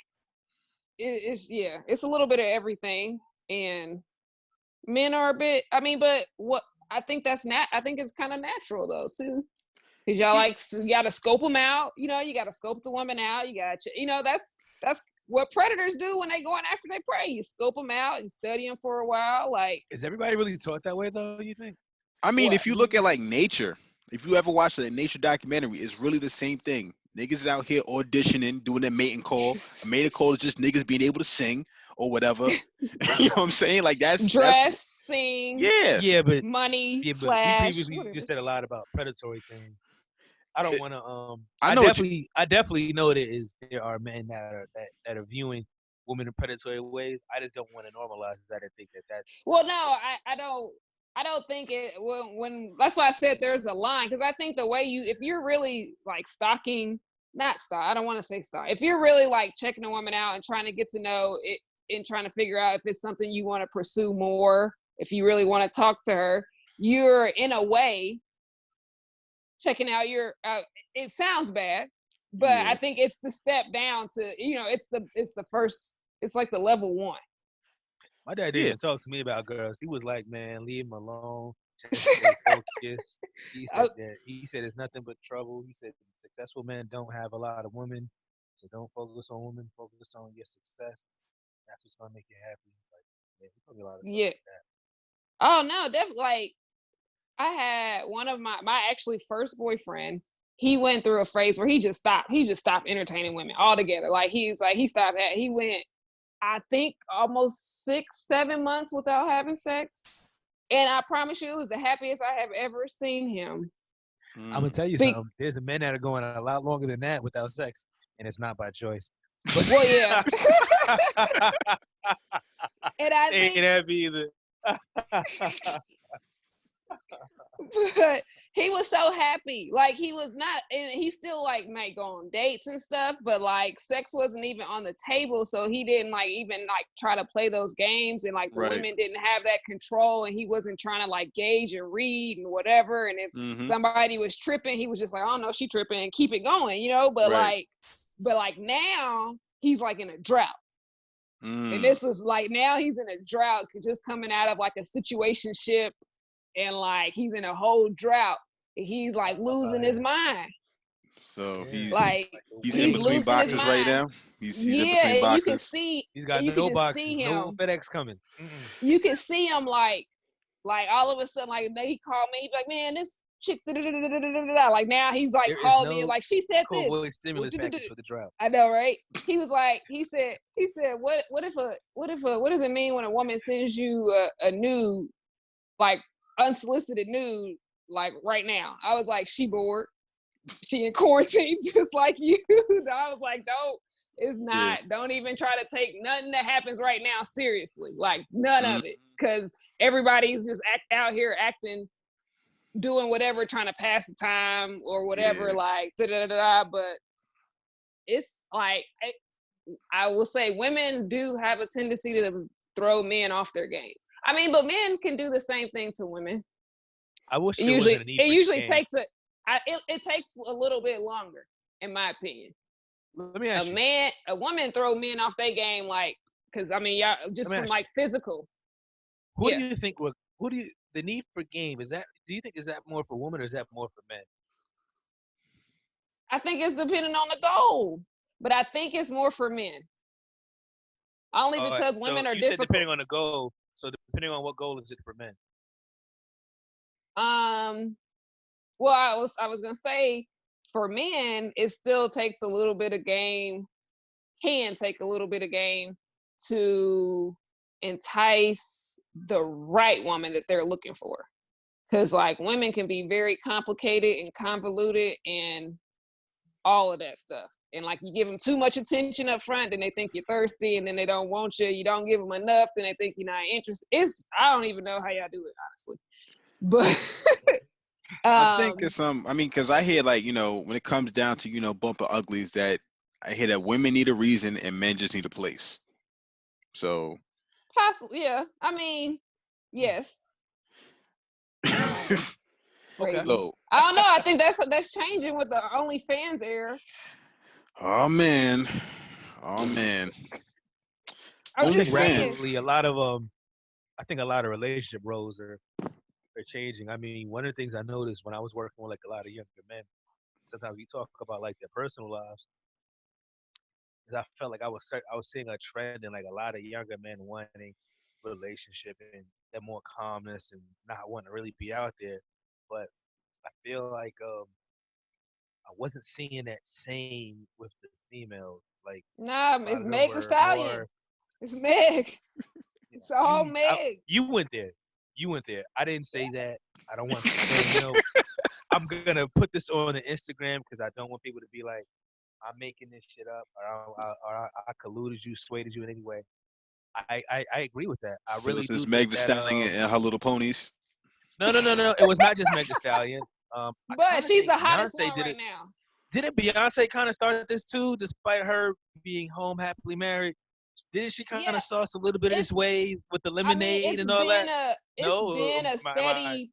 S3: it's a little bit of everything, and men are a bit. I mean, but what I think I think it's kind of natural though too, because y'all like you got to scope them out. You know, you got to scope the woman out. You got that's what predators do when they going after their prey. You scope them out and study them for a while. Like,
S2: is everybody really taught that way though? You think?
S1: I mean,
S3: what?
S1: if you look at like nature, if you ever watch a nature documentary, it's really the same thing. Niggas is out here auditioning, doing their mating call. A mating call is just niggas being able to sing or whatever. You know what I'm saying? Like that's
S3: Dressing,
S1: yeah.
S2: Yeah, but
S3: money,
S2: we
S3: flash.
S2: previously
S3: Whatever.
S2: just said a lot about predatory things. I don't want to.
S1: I know
S2: I definitely know there are men that are viewing women in predatory ways. I just don't want to normalize that and think that that's.
S3: Well, no, I don't think it when that's why I said there's a line, because I think the way if you're really like stalking, not stalk, I don't want to say stalk. If you're really like checking a woman out and trying to get to know it and trying to figure out if it's something you want to pursue more, if you really want to talk to her, you're in a way checking out it sounds bad, but
S1: Yeah.
S3: I think it's the step down to, it's the first, it's like the level one.
S2: My dad didn't
S1: Yeah.
S2: even talk to me about girls. He was like, "Man, leave him alone. Just stay focused." He said it's nothing but trouble. He said successful men don't have a lot of women, so don't focus on women. Focus on your success. That's what's gonna make you happy. Like, yeah, he told me a lot of stuff like that.
S3: Oh no, definitely. Like, I had one of my actually first boyfriend. He went through a phase where he just stopped. He just stopped entertaining women altogether. Like, he stopped. He went, I think, almost 6-7 months without having sex, and I promise you, it was the happiest I have ever seen him.
S2: I'm gonna tell you something. There's men that are going a lot longer than that without sex, and it's not by choice. But,
S3: well, yeah. And I
S2: think ain't happy either.
S3: But he was so happy. Like, he was not, and he still like might go on dates and stuff, but like sex wasn't even on the table, so he didn't like even like try to play those games, and like the women didn't have that control, and he wasn't trying to like gauge and read and whatever. And if somebody was tripping, he was just like, "Oh no, she tripping," and keep it going, But like now he's like in a drought. And this was like, now he's in a drought, just coming out of like a situationship, and like he's in a whole drought. He's like losing his mind.
S1: So he's
S3: he's
S1: in between boxes right now. He's in between boxes.
S3: You can see,
S2: he's got no boxes, no FedEx coming.
S3: You can see him like all of a sudden, like he called me. He'd be like, "Man, this chick's like," now he's like calling me, like, "She said this."
S2: Stimulus package for the drought.
S3: I know, right? He was like, he said, what does it mean when a woman sends you a nude, like unsolicited nude, like right now? I was like, she bored. She in quarantine just like you. I was like, it's not. Yeah. Don't even try to take nothing that happens right now seriously. Like, none of it. Because everybody's just out here acting, doing whatever, trying to pass the time or whatever, like, da-da-da-da. But it's like, I will say women do have a tendency to throw men off their game. I mean, but men can do the same thing to women.
S2: I wish
S3: it usually takes it takes a little bit longer, in my opinion.
S2: Let me ask
S3: a woman throw men off their game, like, because I mean, y'all just from like physical.
S2: Who do you think the need for game is that? Do you think is that more for women or is that more for men?
S3: I think it's depending on the goal, but I think it's more for men. Only because women are difficult.
S2: Said depending on the goal. So depending on what goal is it for men?
S3: Well, I was gonna say for men, it still takes a little bit of game. Can take a little bit of game to entice the right woman that they're looking for. Because like women can be very complicated and convoluted and all of that stuff. And like you give them too much attention up front, then they think you're thirsty, and then they don't want you. You don't give them enough, then they think you're not interested. I don't even know how y'all do it, honestly. But
S1: I think it's I mean, because I hear like, when it comes down to, bumper uglies, that I hear that women need a reason and men just need a place. So
S3: Possibly, yeah. I mean, yes.
S2: Okay.
S3: Crazy.
S1: So,
S3: I don't know. I think that's changing with the OnlyFans era.
S1: oh man, oh man,
S3: I'm
S2: I think
S3: just saying.
S1: OnlyFans.
S2: definitely a lot of I think a lot of relationship roles are changing. I mean, one of the things I noticed when I was working with like a lot of younger men, sometimes we talk about like their personal lives, is I felt like I was seeing a trend in like a lot of younger men wanting relationship and that more calmness and not wanting to really be out there. But I feel like I wasn't seeing that same with the females. Like
S3: Nah,
S2: a lot
S3: it's
S2: of them
S3: Meg the
S2: were
S3: Stallion.
S2: more.
S3: It's Meg.
S2: Yeah,
S3: It's all Meg.
S2: you went there. You went there. I didn't say that. I don't want to say, I'm gonna put this on the Instagram because I don't want people to be like, I'm making this shit up, or I colluded you, swayed you in any way. I agree with that. I
S1: So
S2: really
S1: this
S2: do
S1: is
S2: think
S1: Meg the
S2: that
S1: Stallion and her little ponies.
S2: no. It was not just Meg Thee Stallion. I
S3: But
S2: kind of
S3: she's
S2: think
S3: the hottest
S2: Beyonce
S3: one
S2: did
S3: right
S2: it.
S3: now.
S2: Didn't Beyonce kind of start this too, despite her being home happily married? Didn't she kind of
S3: Yeah,
S2: sauce a little bit of this
S3: it's.
S2: wave with the
S3: I mean,
S2: lemonade and all that?
S3: it's
S2: No,
S3: been a
S2: am I
S3: steady.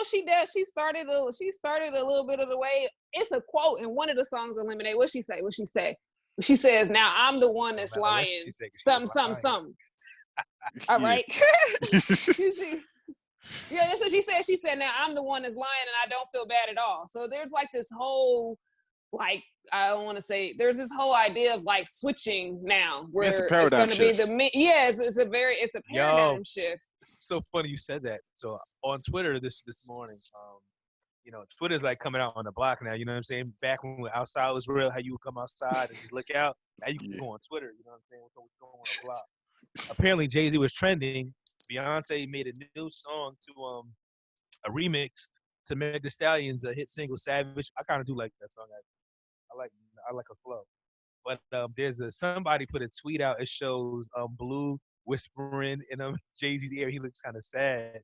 S3: She does. She started a little bit of the way. It's a quote in one of the songs of Lemonade. What she say? What she say? She says, "Now I'm the one
S2: no
S3: that's
S2: matter what she
S3: lying.
S2: said, 'cause she was
S3: Something, something,
S2: lying.
S3: something." All
S1: Yeah.
S3: right. Yeah, that's what she said. She said, "Now I'm the one that's lying, and I don't feel bad at all." So there's like this whole, like, I don't want to say, there's this whole idea of like switching now,
S1: Yeah, it's a
S3: where it's
S1: paradigm
S3: going to be
S1: shift.
S3: it's a
S2: Yo,
S3: paradigm shift.
S2: it's so funny you said that. So on Twitter this morning, Twitter's like coming out on the block now. You know what I'm saying? Back when outside was real, how you would come outside and just look out. Now you can
S1: Yeah.
S2: go on Twitter. You know what I'm saying? What's going on the block? Apparently Jay-Z was trending. Beyonce made a new song to a remix to Meg Thee Stallion's hit single Savage. I kind of do like that song. I like her flow. But there's somebody put a tweet out. It shows Blue whispering in Jay-Z's ear. He looks kind of sad.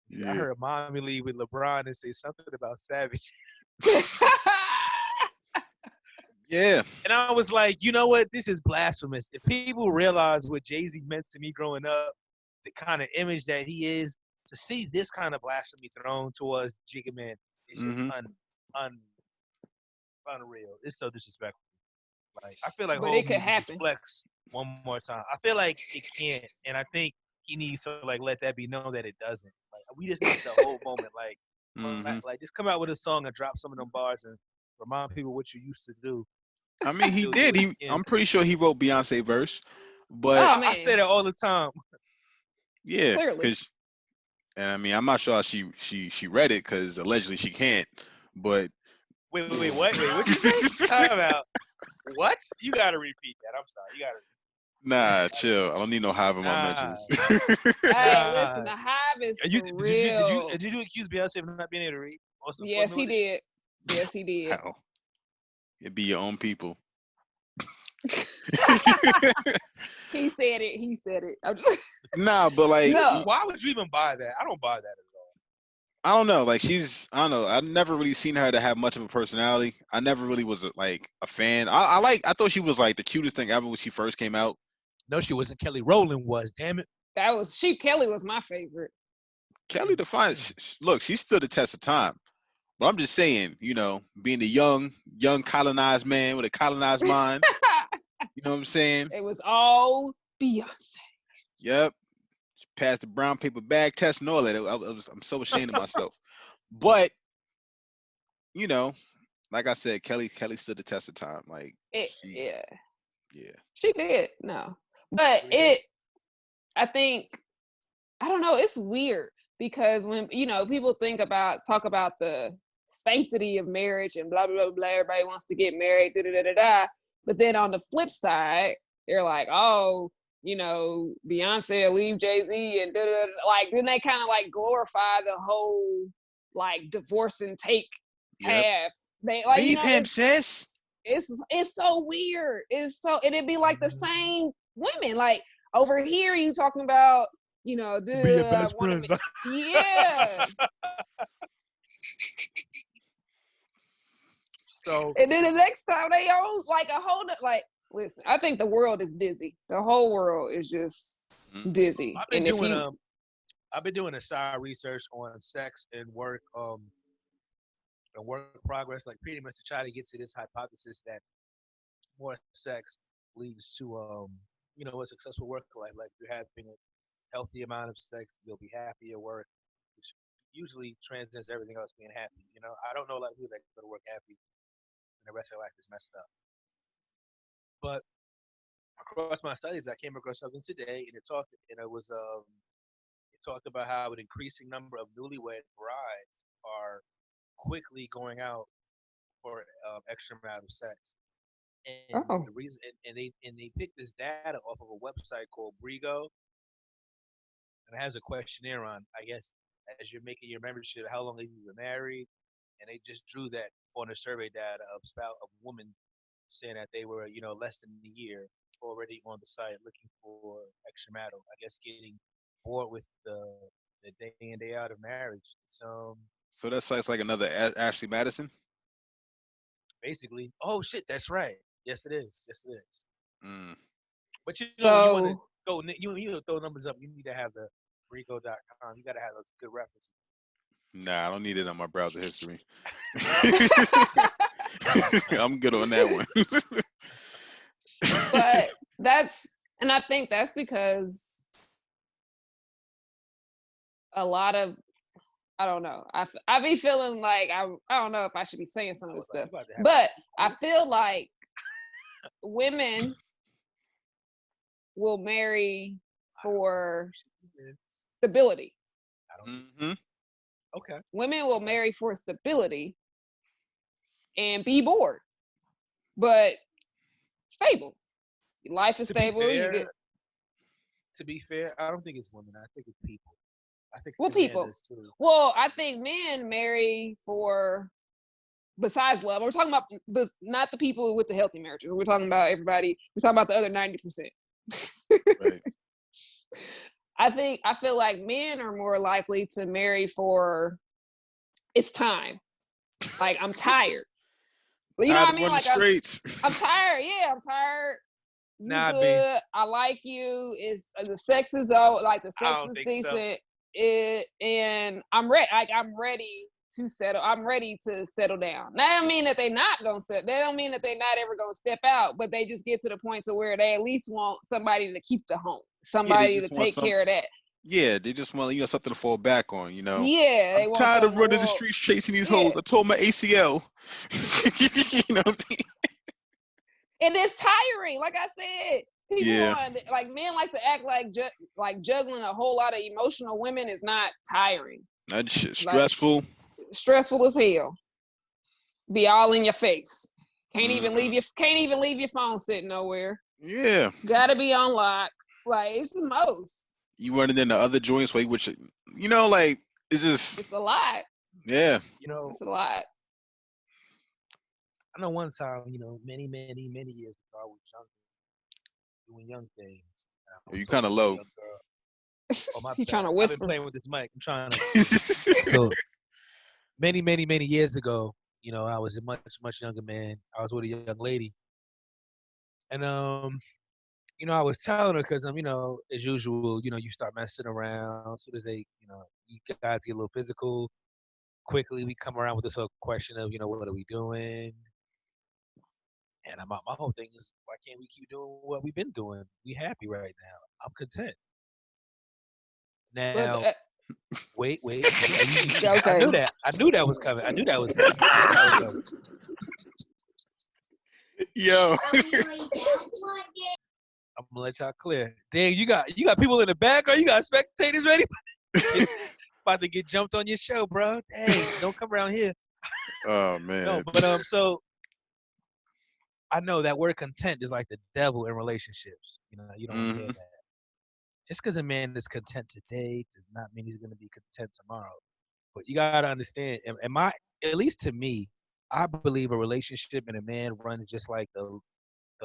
S2: He said, I
S1: Yeah.
S2: heard Mommy leave with LeBron and say something about Savage.
S1: Yeah.
S2: And I was like, you know what? This is blasphemous. If people realize what Jay-Z meant to me growing up, the kind of image that he is, to see this kind of blasphemy thrown towards Jigga Man is just
S1: Mm-hmm.
S2: un unreal. It's so disrespectful. Like I feel like
S3: But it
S2: Hov
S3: could
S2: needs to just
S3: happen.
S2: flex one more time. I feel like it can't, and I think he needs to like let that be known that it doesn't. Like we just need the whole moment.
S1: Mm-hmm.
S2: Like just come out with a song and drop some of them bars and remind people what you used to do.
S1: I mean, he
S2: Still do
S1: did.
S2: it
S1: I'm
S2: again.
S1: pretty sure he wrote Beyonce verse, but
S3: Oh
S2: I say
S3: man,
S2: that all the time.
S1: yeah,
S3: clearly.
S1: cause and I mean, I'm not sure how she read it because allegedly she can't. But
S2: Wait, what? Wait, what you say? Time out. What? You gotta repeat that. I'm sorry. You gotta.
S1: nah, chill. I don't need no however my
S2: Nah,
S1: mentions.
S3: Hey, listen,
S2: nah.
S3: the hive is
S2: And
S3: for real.
S2: did you accuse Beyonce of not being able to read on some Foot
S3: Yes, he
S2: Notice?
S3: did. Yes, he did.
S1: How? It be your own people.
S3: He said it. He said it. I'm just,
S1: Nah, but like,
S3: no,
S2: Why would you even buy that? I don't buy that at all.
S1: I don't know. Like, I don't know. I've never really seen her to have much of a personality. I never really was like a fan. I thought she was like the cutest thing ever when she first came out.
S2: No, she wasn't. Kelly Rowland was. Damn it.
S3: that was Sheep Kelly was my favorite.
S1: Kelly Defiant, look, she stood the test of time. But I'm just saying, being a young colonized man with a colonized mind, you know what I'm saying?
S3: It was all Beyonce.
S1: Yep. Passed the brown paper bag test and all that. I'm so ashamed of myself. But, you know, like I said, Kelly stood the test of time. Like,
S3: Yeah,
S1: yeah.
S3: she did. No, but I think, I don't know. It's weird because when people talk about the sanctity of marriage and blah blah blah blah. Everybody wants to get married, da da da da da. But then on the flip side, they're like, oh, Beyonce will leave Jay-Z and da da da. Like then they kind of like glorify the whole like divorce and take
S1: Yep.
S3: path. They like
S1: Leave him, sis.
S3: it's so weird. And it'd be like the same women. Like over here, you talking about,
S2: Be your best friends.
S3: yeah.
S2: So
S3: And then the next time they own like a whole like listen, I think the world is dizzy. The whole world is just
S1: Mm-hmm.
S3: dizzy.
S2: I've been
S3: And if
S2: doing
S3: you,
S2: a side research on sex and work and work progress, like pretty much to try to get to this hypothesis that more sex leads to a successful work life. Like you're having a healthy amount of sex, you'll be happy at work, which usually transcends everything else being happy. I don't know a lot of people that go to work happy and the rest of their life is messed up. But across my studies, I came across something today, it talked about how an increasing number of newlywed brides are quickly going out for extra amount of sex. And the
S3: oh,
S2: reason, and they picked this data off of a website called Brigo, and it has a questionnaire on, I guess, as you're making your membership, how long have you been married, and they just drew that on the survey data of women saying that they were, less than a year already on the site looking for extra marital. I guess getting bored with the day in day out of marriage. It's
S1: So that site's like another Ashley Madison.
S2: basically, oh shit, that's right. Yes, it is. Yes, it is.
S1: Mm.
S2: But when you want to
S3: so
S2: go, throw numbers up. You need to have the Rico.com. You got to have those good references.
S1: Nah, I don't need it on my browser history. I'm good on that one.
S3: but that's, and I think that's because a lot of, I don't know. I be feeling like I don't know if I should be saying some
S2: I
S3: of this
S2: was like,
S3: stuff,
S2: you about to have
S3: but I
S2: a
S3: feel like women will marry for stability.
S2: I don't need.
S1: Hmm.
S2: Okay.
S3: Women will
S2: Okay.
S3: marry for stability and be bored, but stable. Life is
S2: To be
S3: stable. You
S2: fair,
S3: get
S2: I don't think it's women. I think it's people. I think the
S3: well,
S2: man
S3: people.
S2: does too.
S3: Well, I think men marry for besides love. We're talking about not the people with the healthy marriages. We're talking about everybody. We're talking about the other 90%.
S1: Right.
S3: I feel like men are more likely to marry for it's time. Like I'm tired. You know
S1: Tired
S3: what I
S1: of
S3: mean?
S1: running
S3: Like
S1: straights.
S3: I'm tired. Yeah, I'm tired. You
S2: Nah, B.
S3: good. I like you. Is the sex is like the
S2: I
S3: sex
S2: don't
S3: is
S2: think so.
S3: decent. And I'm ready. Like I'm ready to settle. I'm ready to settle down. That don't mean that they not gonna set. That don't mean that they not ever gonna step out. But they just get to the point to where they at least want somebody to keep the home,
S1: Yeah, they
S3: somebody to
S1: just want
S3: take
S1: some.
S3: care of that.
S1: Yeah, they just want something to fall back on.
S3: Yeah,
S1: I'm
S3: they want
S1: tired of
S3: something.
S1: running the
S3: Well,
S1: streets chasing these
S3: yeah,
S1: hoes. I told my ACL. you know what I mean?
S3: and it's tiring. Like I said, people
S1: Yeah,
S3: want like men like to act like like juggling a whole lot of emotional women is not tiring.
S1: that shit
S3: Like
S1: stressful.
S3: stressful as hell. Be all in your face.
S1: Hmm.
S3: Can't even leave your phone sitting nowhere.
S1: Yeah,
S3: Gotta be on lock. Like it's the most.
S1: you running into other joints, like which like it's just
S3: It's a lot.
S1: yeah.
S2: You know,
S3: It's a lot.
S2: I know one time, many, many, many years ago, I was young, doing young things. And I was
S1: You kind
S2: talking
S1: of
S2: to a
S1: low.
S2: young girl. Oh, my
S3: He trying
S2: bad.
S3: to
S2: I've been
S3: whisper.
S2: playing with this mic. I'm trying to. So many, many, many years ago, I was a much, much younger man. I was with a young lady, and I was telling her because as usual, you start messing around. As soon as you guys get a little physical, quickly we come around with this whole question of, what are we doing? And my whole thing is, why can't we keep doing what we've been doing? We happy right now. I'm content.
S3: But
S2: Now, wait. I
S3: okay.
S2: knew that. I knew that was coming. I knew that was coming. I knew that was coming.
S1: Yo.
S2: I'm gonna let y'all clear. Dang, you got people in the background. You got spectators ready? About to get jumped on your show, bro. Dang, don't come around here.
S1: Oh
S2: No,
S1: man.
S2: but so I know that word content is like the devil in relationships. You don't want to hear
S1: Hmm.
S2: that. Just because a man is content today does not mean he's going to be content tomorrow. But you got to understand, at least to me, I believe a relationship and a man runs just like the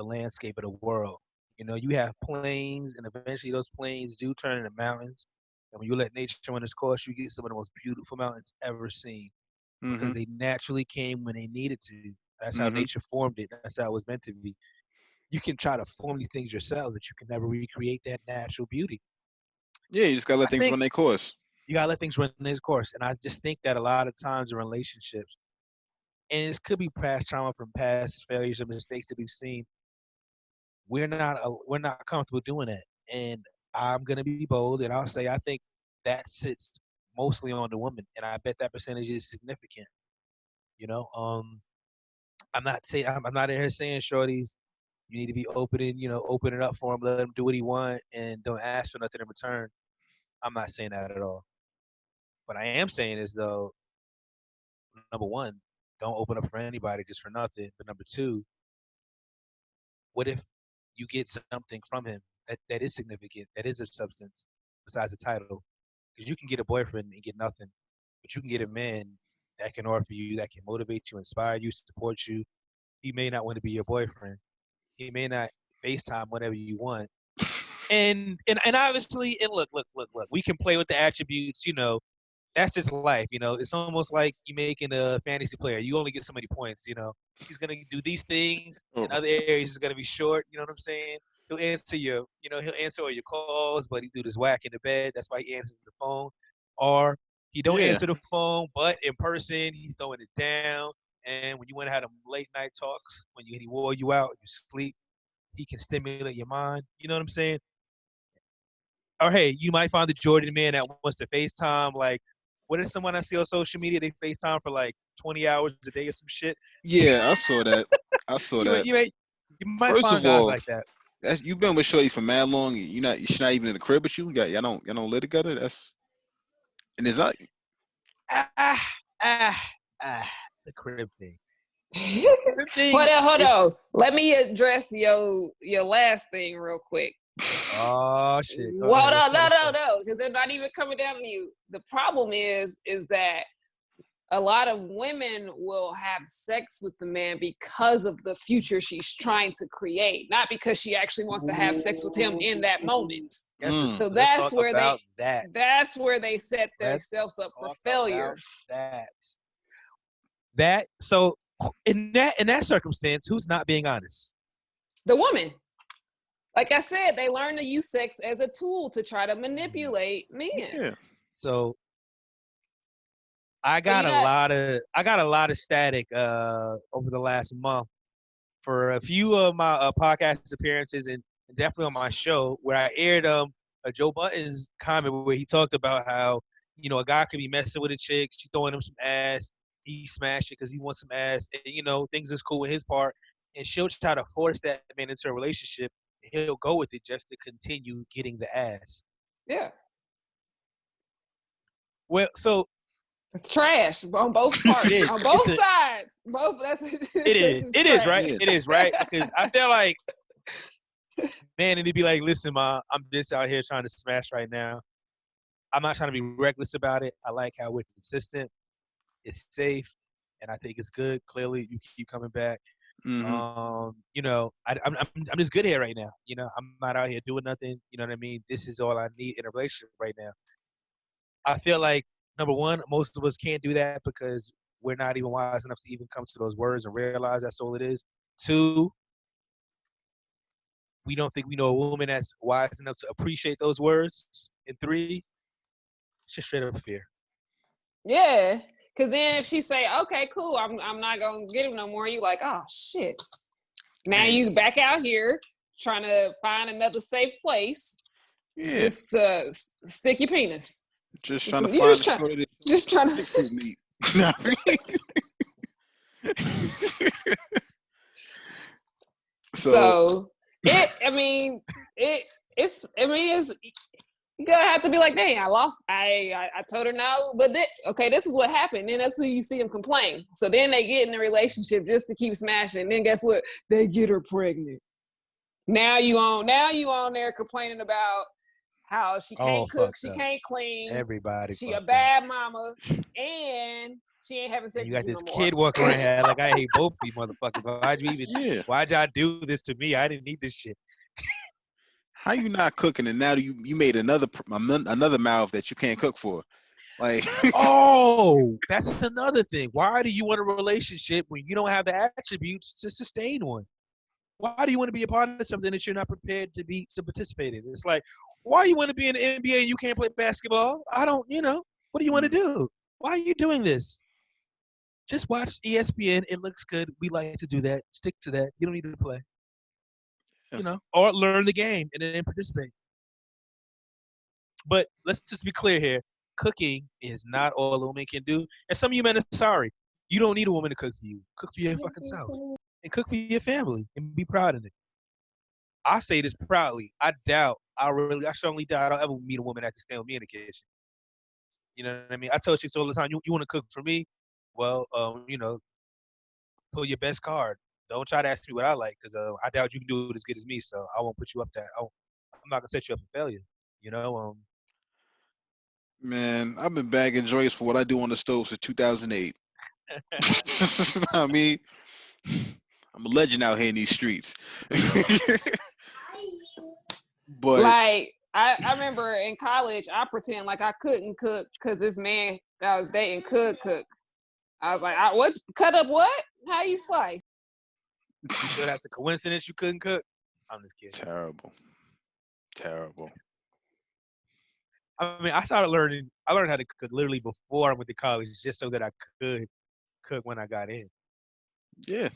S2: landscape of the world. You have plains, and eventually those plains do turn into mountains. And when you let nature run its course, you get some of the most beautiful mountains ever seen because
S1: Hmm.
S2: they naturally came when they needed to. That's how
S1: Hmm.
S2: nature formed it. That's how it was meant to be. You can try to form these things yourself, but you can never recreate that natural beauty.
S1: Yeah, you just gotta let
S2: I
S1: things
S2: think
S1: run their course.
S2: you gotta let things run their course, and I just think that a lot of times in relationships, and it could be past trauma from past failures or mistakes that we've seen, we're not comfortable doing that. And I'm gonna be bold, and I'll say I think that sits mostly on the woman, and I bet that percentage is significant. You know, I'm not in here saying shorties you need to be open it up for him, let him do what he want, and don't ask for nothing in return. I'm not saying that at all. What I am saying is though, number one, don't open up for anybody just for nothing. But number two, what if you get something from him that is significant, that is of substance, besides the title? Because you can get a boyfriend and get nothing, but you can get a man that can offer you, that can motivate you, inspire you, support you. He may not want to be your boyfriend. He may not FaceTime whenever you want. And obviously, and look. We can play with the attributes, that's just life. It's almost like you making a fantasy player. You only get so many points. He's gonna do these things. In
S1: Oh.
S2: other areas, he's gonna be short. You know what I'm saying? He'll answer all your calls, but he do this whack in the bed. That's why he answers the phone. Or he don't
S1: Yeah.
S2: answer the phone, but in person, he's throwing it down. And when you want to have them late night talks, when he wore you out, you sleep, he can stimulate your mind. You know what I'm saying? Or hey, you might find the Jordan man that wants to FaceTime. Like, what is someone I see on social media? They FaceTime for like 20 hours a day or some shit.
S1: Yeah, I saw that. I saw
S2: You
S1: that.
S2: you may you might
S1: First
S2: find
S1: of
S2: guys
S1: all,
S2: like that.
S1: you've been with Shorty for mad long. She's not even in the crib with you. Y'all don't live together. And it's not.
S2: Ah ah the crib thing. Crib thing
S3: Hold
S2: is
S3: on. Let me address your last thing real quick.
S2: oh shit. Go
S3: Well,
S2: ahead. What you gotta say?
S3: no, because they're not even coming down to you. The problem is that a lot of women will have sex with the man because of the future she's trying to create, not because she actually wants to have sex with him in that moment.
S2: Yes,
S1: Mm.
S3: So
S2: let's talk about that.
S3: that's where they set
S2: Let's
S3: themselves up for
S2: talk
S3: failure.
S2: about that. So in that circumstance, who's not being honest?
S3: The woman. Like I said, they learn to use sex as a tool to try to manipulate men.
S1: Yeah.
S2: So I
S3: So
S2: got
S3: you're
S2: a
S3: not
S2: lot of static over the last month for a few of my podcast appearances and definitely on my show where I aired a Joe Budden's comment where he talked about how a guy could be messing with a chick, she throwing him some ass, he smash it because he wants some ass, and things is cool with his part, and she'll try to force that man into a relationship. He'll go with it just to continue getting the ass.
S3: yeah.
S2: Well, so
S3: It's trash on both
S2: it
S3: parts,
S2: is.
S3: on both sides. Both that's
S2: It is.
S3: just
S2: It is
S3: trash.
S2: right.
S1: Yeah.
S2: It is right because I feel like, man, and he'd be like, "Listen, ma, I'm just out here trying to smash right now. I'm not trying to be reckless about it. I like how we're consistent. It's safe, and I think it's good. Clearly, you keep coming back.
S1: Hmm.
S2: I'm just good here right now. I'm not out here doing nothing. You know what I mean? This is all I need in a relationship right now. I feel like number one, most of us can't do that because we're not even wise enough to even come to those words and realize that's all it is. Two, we don't think we know a woman that's wise enough to appreciate those words. And three, it's just straight up fear.
S3: Yeah. Cause then if she say, okay, cool, I'm not gonna get him no more, you like, oh shit. Now
S1: And
S3: you back out here trying to find another safe place
S1: yeah,
S3: just to stick your penis.
S1: just trying to
S3: You
S1: find a shorty to
S3: just trying to
S1: stick meat. So
S3: so it's you're gonna have to be like, dang, I lost. I told her no, but this is what happened. And that's who you see them complain. So then they get in a relationship just to keep smashing. And then guess what? They get her pregnant. Now you on there complaining about how she can't cook, she
S2: Up.
S3: can't clean,
S2: Everybody
S3: she a
S2: fucked up.
S3: bad mama, and she ain't having
S2: And
S3: sex
S2: you
S3: with
S2: got
S3: you
S2: this
S3: no more.
S2: kid walking around here like I hate both of you motherfuckers.
S1: yeah,
S2: Why'd y'all do this to me? I didn't need this shit.
S1: how you not cooking and now you made another mouth that you can't cook for? Like,
S2: Oh, that's another thing. Why do you want a relationship when you don't have the attributes to sustain one? Why do you want to be a part of something that you're not prepared to participate in? It's like, Why you want to be in the NBA and you can't play basketball? I don't, what do you want to do? Why are you doing this? Just watch ESPN. It looks good. We like to do that. Stick to that. You don't need to play,
S1: Yeah.
S2: or learn the game and then participate. But let's just be clear here. Cooking is not all a woman can do. And some of you men are sorry. You don't need a woman to cook for you. Cook for your fucking self. And cook for your family. And be proud of it. I say this proudly. I strongly doubt I'll ever meet a woman that can stand with me in the kitchen. You know what I mean? I tell chicks all the time, you want to cook for me? Well, pull your best card. Don't try to ask me what I like, because I doubt you can do it as good as me. So I won't put you up there. I'm not gonna set you up for failure.
S1: Man, I've been bagging joints for what I do on the stove since 2008. I mean, I'm a legend out here in these streets. But
S3: Like I remember in college, I pretend like I couldn't cook because this man I was dating could cook. I was like, what? Cut up what? How you slice?
S2: You sure that's the coincidence you couldn't cook? I'm just kidding.
S1: Terrible.
S2: I mean, I learned how to cook literally before I went to college, just so that I could cook when I got in.
S1: Yeah.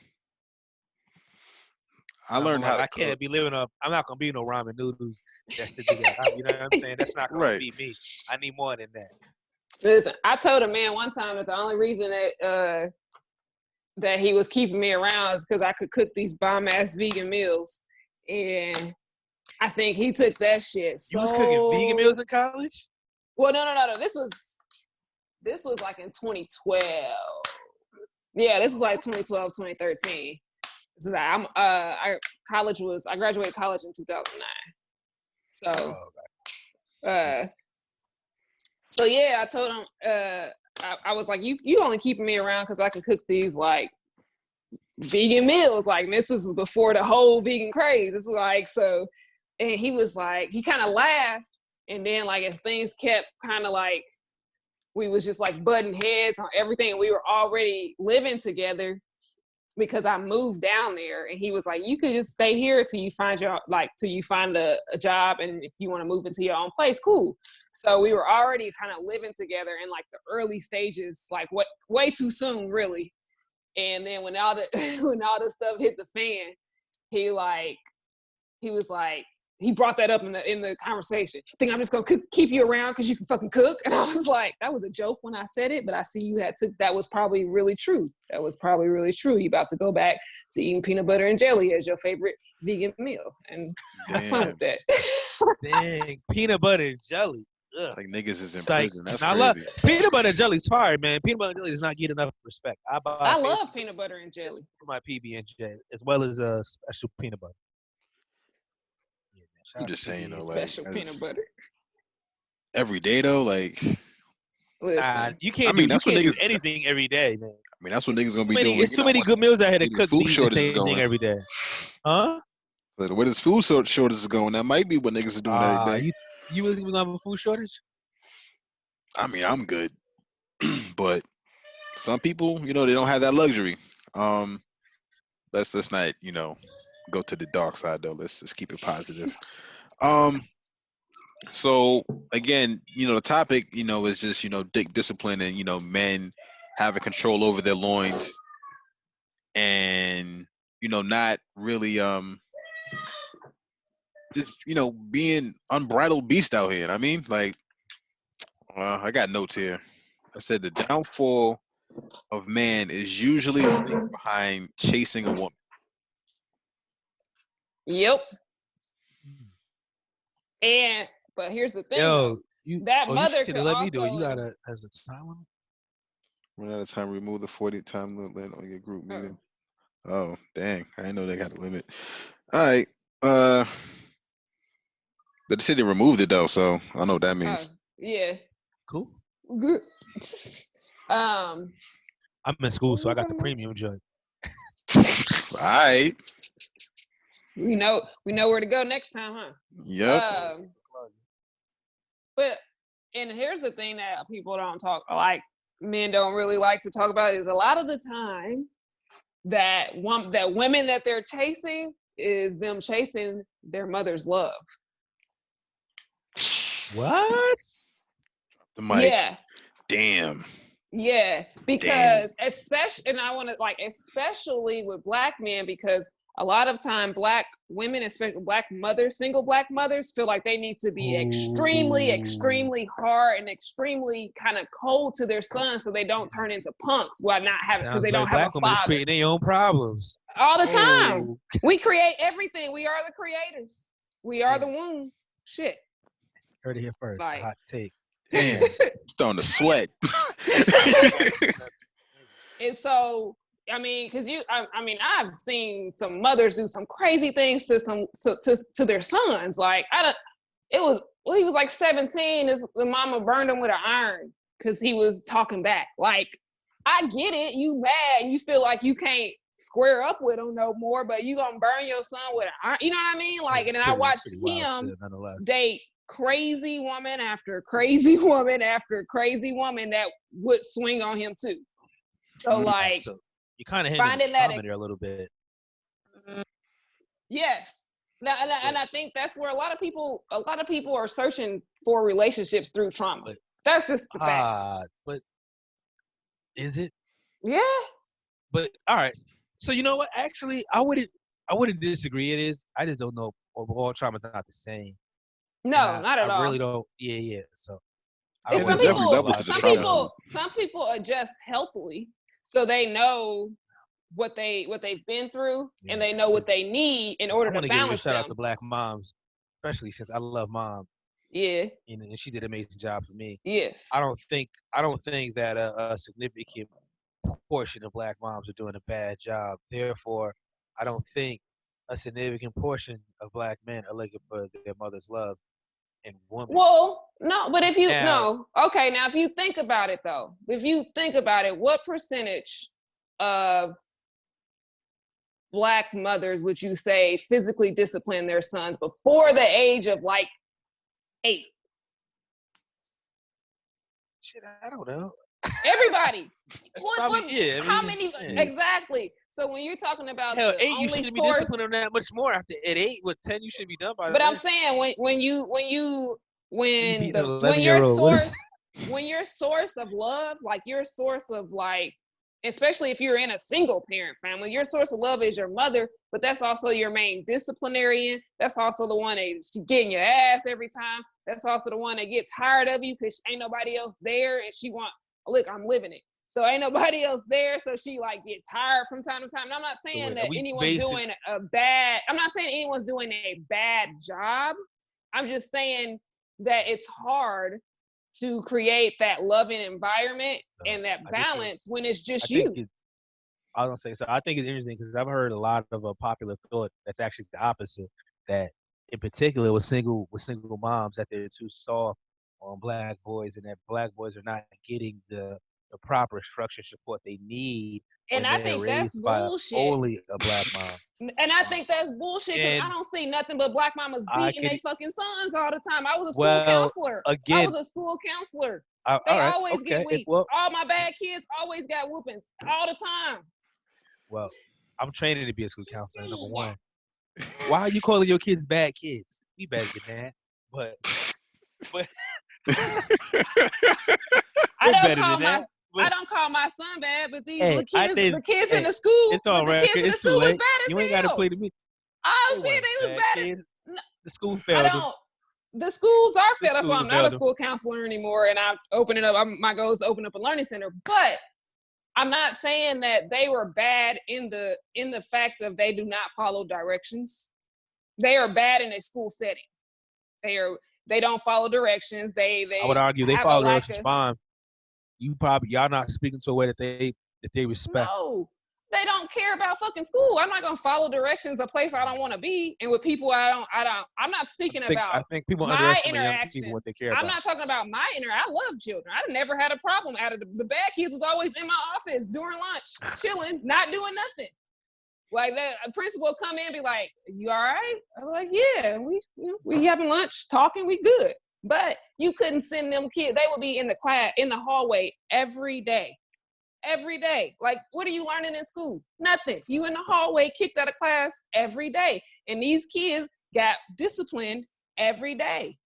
S1: I
S2: And
S1: learned how to
S2: I can't
S1: cook.
S2: be living off. I'm not gonna be no ramen noodles just to do that. You know what I'm saying? That's not gonna
S1: Right.
S2: be me. I need more than that.
S3: Listen, I told a man one time that the only reason that he was keeping me around is because I could cook these bomb ass vegan meals, and I think he took that shit.
S2: You was cooking vegan meals in college?
S3: Well, no. This was like in 2012. Yeah, this was like 2012, 2013. This is I graduated college in 2009. So, so yeah, I told him, I was like, you only keeping me around because I can cook these like vegan meals. Like this is before the whole vegan craze. It's like, so, and he was like, he kind of laughed. And then like, as things kept kind of like, we was just like butting heads on everything. We were already living together because I moved down there, and he was like, you could just stay here till you find a job. And if you want to move into your own place, cool. So we were already kind of living together in like the early stages, like way too soon, really. And then when all the stuff hit the fan, he was like, he brought that up in the conversation. Think I'm just gonna keep you around because you can fucking cook? And I was like, that was a joke when I said it, but I see you that was probably really true. That was probably really true. You about to go back to eating peanut butter and jelly as your favorite vegan meal, and have fun with that.
S2: Dang, peanut butter and jelly. Ugh.
S1: Like niggas is in prison. That's
S2: I
S1: crazy.
S2: love peanut butter and jelly's fire, man. Peanut butter and jelly does not get enough respect.
S3: I love peanut butter and jelly.
S2: For my PB&J, as well as special peanut butter.
S1: I'm just saying though, like
S3: special peanut butter.
S1: Every day though, like.
S3: Listen,
S2: you can't do anything every day, man.
S1: I mean, that's what niggas gonna be doing.
S2: There's too many good meals out here to cook
S1: food
S2: the same thing every day. Huh?
S1: But where this food shortage is going, that might be what niggas are doing every day.
S2: You really gonna have a food shortage?
S1: I mean, I'm good, but some people, they don't have that luxury. Let's not, go to the dark side though. Let's just keep it positive. So again, the topic, is just, dick discipline and, men having control over their loins and, not really, just, being unbridled beast out here. I mean, like, I got notes here. I said the downfall of man is usually linked behind chasing a woman.
S3: Yep. But here's the thing, though. That mother could
S2: let
S3: also.
S2: Me do it. You gotta has a time limit.
S1: Run out of time. Remove the 40 time limit on your group meeting. Oh dang! I didn't know they had a limit. All right. But the city removed it though, so I don't know what that means.
S3: Yeah.
S2: Cool.
S3: Good.
S2: I'm in school, so I got the premium joint.
S1: All right.
S3: We know where to go next time, huh?
S1: Yep.
S3: But here's the thing that people don't talk, like men don't really like to talk about, is a lot of the time that women that they're chasing is them chasing their mother's love.
S2: What?
S1: The mic.
S3: Yeah.
S1: Damn.
S3: Yeah,
S1: Damn.
S3: because especially, and I want to like, especially with black men, because a lot of time black women, especially black mothers, single black mothers, feel like they need to be extremely hard and extremely kind of cold to their sons, so they don't turn into punks while not having, because
S2: Sounds
S3: they don't
S2: like
S3: have a
S2: black women is
S3: father.
S2: creating their own problems.
S3: All the time,
S2: Oh.
S3: we create everything. We are the creators. We are the womb. Shit.
S2: Heard it here first.
S3: Like,
S2: Hot take.
S1: Damn. Starting to sweat.
S3: and so, I mean, because I mean, I've seen some mothers do some crazy things to their sons. Like, he was like 17. The mama burned him with an iron because he was talking back. Like, I get it. You mad and you feel like you can't square up with him no more, but you gonna burn your son with an iron. You know what I mean? Like, and then I watched him date crazy woman after crazy woman after crazy woman that would swing on him too. So like,
S2: so you kind of
S3: finding that
S2: there a little bit.
S3: Yes. Now, and I think that's where a lot of people are searching for relationships through trauma. That's just the fact.
S2: But is it?
S3: Yeah.
S2: But all right. So you know what? Actually, I wouldn't disagree. It is. I just don't know. All trauma is not the same.
S3: No, not at all.
S2: I really don't. Yeah. So
S3: some people adjust healthily, so they know what they've been through, and they know what they need in order to balance them.
S2: Shout out to black moms, especially since I love mom.
S3: Yeah.
S2: And she did an amazing job for me.
S3: Yes.
S2: I don't think that a significant portion of black moms are doing a bad job. Therefore, I don't think a significant portion of black men are looking for their mother's love and woman.
S3: Well, no, but if you if you think about it though, what percentage of black mothers would you say physically discipline their sons before the age of like 8?
S2: Shit, I don't know.
S3: Everybody.
S2: How
S3: many exactly? So when you're talking about
S2: hell,
S3: the
S2: 8,
S3: only
S2: you shouldn't
S3: source,
S2: be disciplining that much more. After at 8, with 10, you should be done by.
S3: But I'm saying when your source of love, like your source of like, especially if you're in a single parent family, your source of love is your mother, but that's also your main disciplinarian. That's also the one that's getting your ass every time. That's also the one that gets tired of you because ain't nobody else there, and she wants, look, I'm living it. So ain't nobody else there, so she like get tired from time to time. And I'm not saying that anyone's doing a bad. I'm not saying anyone's doing a bad job. I'm just saying that it's hard to create that loving environment and that balance when it's just you.
S2: I don't say so. I think it's interesting because I've heard a lot of a popular thought that's actually the opposite. That in particular with single moms, that they're too soft on black boys, and that black boys are not getting the proper structured support they need.
S3: And I think that's bullshit.
S2: Only a black mom.
S3: And I think that's bullshit because I don't see nothing but black mamas beating their fucking sons all the time. I was a school counselor. They always get weak. All my bad kids always got whoopings all the time.
S2: Well, I'm training to be a school counselor, number one. Why are you calling your kids bad kids? We better than that. But
S3: I don't call my son bad, but the kids in the school,
S2: it's all right.
S3: The kids in the school was bad as hell.
S2: You ain't got to play to me.
S3: I was saying they was bad.
S2: The school failed.
S3: The schools are failed. That's why I'm not a school counselor anymore, and I'm opening up. My goal is to open up a learning center. But I'm not saying that they were bad in the fact of they do not follow directions. They are bad in a school setting. They don't follow directions. I
S2: would argue they follow directions fine. Y'all not speaking to a way that they respect.
S3: No, they don't care about fucking school. I'm not gonna follow directions a place I don't want to be, and with people I'm not speaking about.
S2: I think people
S3: my interactions.
S2: People, what they care about.
S3: I'm not talking about my I love children. I never had a problem. Out of the bad kids was always in my office during lunch, chilling, not doing nothing. Like the principal will come in and be like, "You all right?" I'm like, "Yeah, we having lunch, talking, we good." But you couldn't send them kids. They would be in the class, in the hallway every day. Every day. Like, what are you learning in school? Nothing. You in the hallway, kicked out of class every day. And these kids got disciplined every day.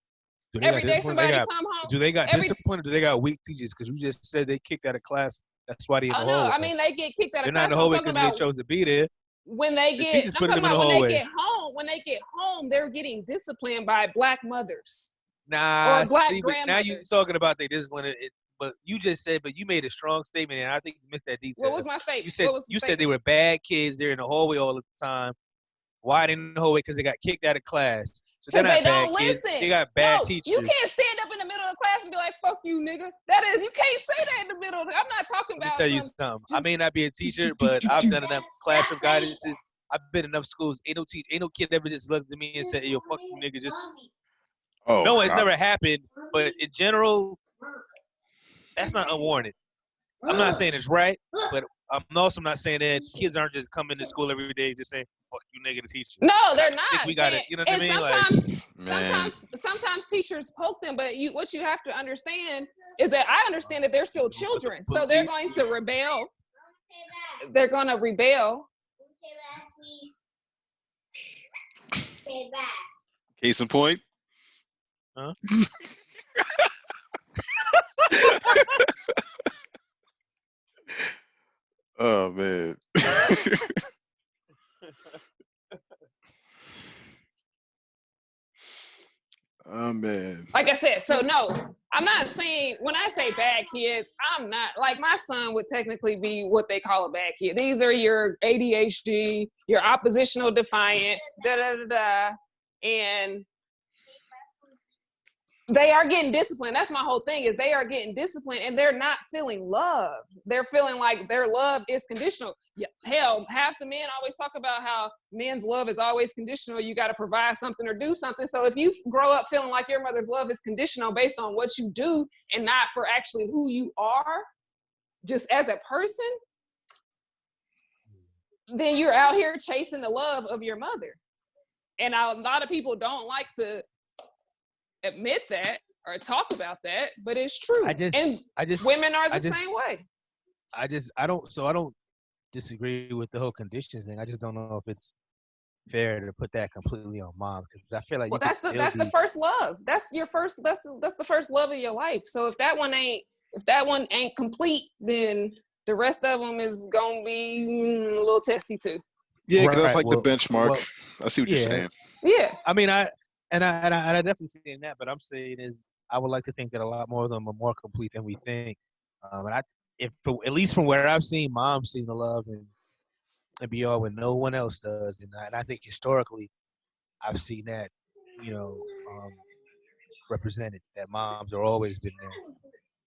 S2: Do they got
S3: Every day
S2: discipline? They
S3: somebody
S2: got.
S3: come home.
S2: Do they got
S3: Every
S2: discipline, or do they got weak teachers? Because you just said they kicked out of class. That's why they in the
S3: oh no, I
S2: hallway.
S3: mean they get kicked out
S2: They're
S3: of
S2: not in
S3: class.
S2: the
S3: But I'm
S2: hallway
S3: talking
S2: because they
S3: about
S2: chose to be there.
S3: when they
S2: The
S3: get.
S2: teachers
S3: I'm
S2: put
S3: talking
S2: them in the
S3: about when they
S2: hallway.
S3: get home. When they get home, they're getting disciplined by black mothers
S2: Nah,
S3: or black
S2: see, but now you
S3: grandmothers.
S2: talking about they discipline it. But you just said, but you made a strong statement, and I think you missed that
S3: What
S2: detail.
S3: was my statement?
S2: You said
S3: What was the
S2: you said they
S3: statement?
S2: were bad kids. They're in the hallway all the time. Why they in the hallway? Because they got kicked out of class. So they're
S3: Because they
S2: not bad
S3: don't
S2: kids. They
S3: listen.
S2: got bad
S3: No, you
S2: teachers.
S3: can't stand up in the middle of the class and be like, "Fuck you, nigga." That is, you can't say that in the middle. I'm not talking
S2: Let me
S3: about
S2: tell you
S3: some
S2: something. I
S3: just.
S2: may not be a teacher, but I've done enough classroom guidances. I've been in enough schools. Ain't no kid ever just looked at me and said, "Hey, yo, fuck you, nigga." Just
S1: Oh
S2: no, it's
S1: God.
S2: never happened. But in general, that's not unwarranted. I'm not saying it's right, but I'm also not saying that kids aren't just coming to school every day just saying "fuck you, nigga" to teacher.
S3: No,
S2: And I
S3: they're
S2: think
S3: not
S2: we got
S3: saying.
S2: it. You know what I
S3: And
S2: mean? Like,
S1: Man.
S3: sometimes teachers poke them, but what you have to understand is that I understand that they're still children, so they're going to rebel. They're going to rebel.
S1: Case in point.
S2: huh?
S1: Oh man. Oh man.
S3: Like I said, so no, I'm not saying when I say bad kids, I'm not like my son would technically be what they call a bad kid. These are your ADHD, your oppositional defiant, da da da da, and they are getting disciplined. That's my whole thing is they are getting disciplined and they're not feeling love. They're feeling like their love is conditional. Yeah, hell, half the men always talk about how men's love is always conditional. You got to provide something or do something. So if you grow up feeling like your mother's love is conditional based on what you do and not for actually who you are, just as a person, then you're out here chasing the love of your mother. And a lot of people don't like to admit that or talk about that, but it's true. And women are the same way.
S2: I don't disagree with the whole conditions thing. I just don't know if it's fair to put that completely on mom because I feel like
S3: well, that's the first love. That's your first. That's the first love of your life. So if that one ain't complete, then the rest of them is gonna be a little testy too.
S1: Yeah, because that's like the benchmark. I see what you're saying.
S3: Yeah.
S2: I mean, I definitely saying that, but I'm saying is I would like to think that a lot more of them are more complete than we think. And at least from where I've seen, moms seem to love and be all when no one else does, and I think historically, I've seen that, you know, represented that moms are always been there.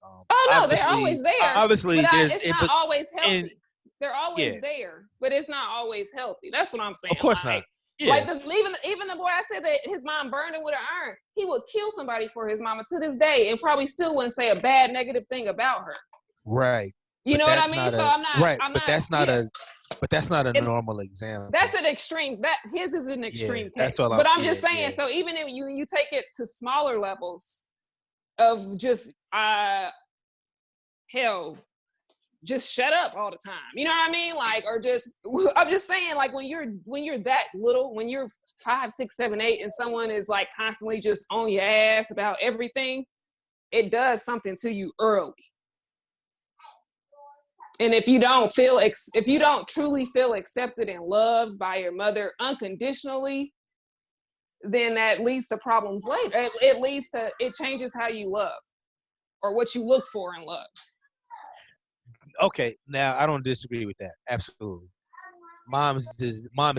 S3: Oh no, they're always there.
S2: Obviously,
S3: it's not always healthy. They're always
S2: yeah.
S3: there, but it's not always healthy. That's what I'm saying.
S2: Of course
S3: like,
S2: not. Yeah.
S3: Like even the boy I said that his mom burned him with an iron. He would kill somebody for his mama to this day, and probably still wouldn't say a bad negative thing about her.
S2: Right.
S3: You know what I mean? So I'm not
S2: right.
S3: I'm
S2: but
S3: not,
S2: that's not
S3: yeah.
S2: But that's not a normal example.
S3: That's an extreme. That his is an extreme case.
S2: That's all
S3: but I'm just saying. Yeah. So even if you take it to smaller levels of just hell, just shut up all the time. You know what I mean? Like, or just I'm just saying, like when you're that little, when you're 5, 6, 7, 8, and someone is like constantly just on your ass about everything, it does something to you early. And if you don't truly feel accepted and loved by your mother unconditionally, then that leads to problems later. It changes how you love or what you look for in love.
S2: Okay, now I don't disagree with that. Absolutely. Mom is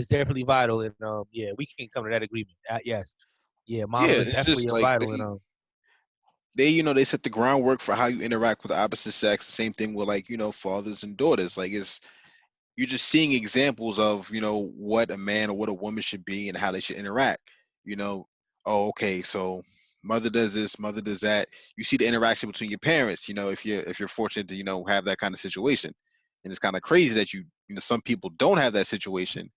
S2: definitely vital, and yeah, we can come to that agreement. Yes. Yeah, mom is definitely vital,
S1: they set the groundwork for how you interact with the opposite sex. Same thing with fathers and daughters. Like you're just seeing examples of what a man or what a woman should be and how they should interact. Oh, okay, so mother does this, mother does that. You see the interaction between your parents. If you're fortunate to have that kind of situation, and it's kind of crazy that some people don't have that situation,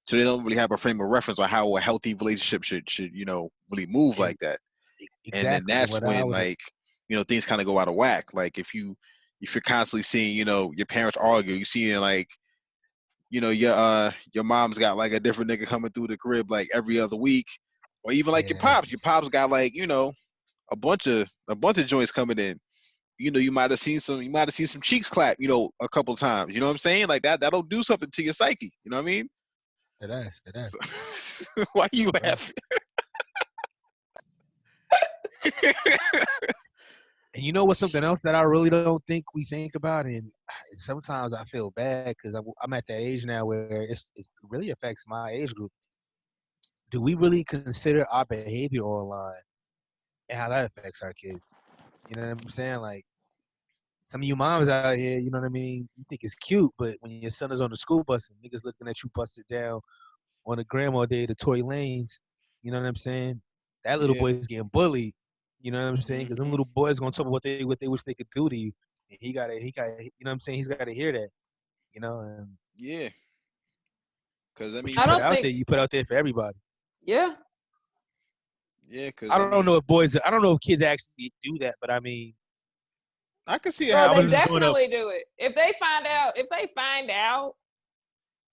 S1: so they don't really have a frame of reference on how a healthy relationship should really move like that.
S2: Exactly.
S1: And then that's when things kind of go out of whack. Like if you're constantly seeing your parents argue, you see your mom's got like a different nigga coming through the crib like every other week, or even like your pops got like a bunch of joints coming in. You might have seen some cheeks clap, a couple times. You know what I'm saying? Like that'll do something to your psyche. You know what I mean?
S2: That
S1: So, why you
S2: Right.
S1: laughing?
S2: And you know what's something else that I really don't think we think about, and sometimes I feel bad because I'm at that age now where it really affects my age group. Do we really consider our behavior online and how that affects our kids? You know what I'm saying? Like some of you moms out here, you know what I mean? You think it's cute, but when your son is on the school bus and niggas looking at you busted down on the grandma day to Tory Lanes, you know what I'm saying? That little
S1: Yeah.
S2: boy is getting bullied. You know what I'm saying? Because them
S1: Hmm.
S2: little boys gonna talk about what they wish they could do to you, and you know what I'm saying? He's got to hear that, you know. And
S1: Yeah. Cause I
S2: what you
S3: I
S1: mean,
S2: put
S3: don't
S2: out
S3: think.
S2: there, you put out there for everybody.
S3: Yeah.
S1: yeah. Cause
S2: I
S1: I
S2: don't know
S1: mean,
S2: if boys, I don't know if kids actually do that, but I mean,
S1: I can see it
S3: Bro,
S2: I was
S3: they
S1: happening.
S2: just growing up.
S3: definitely do it. If they find out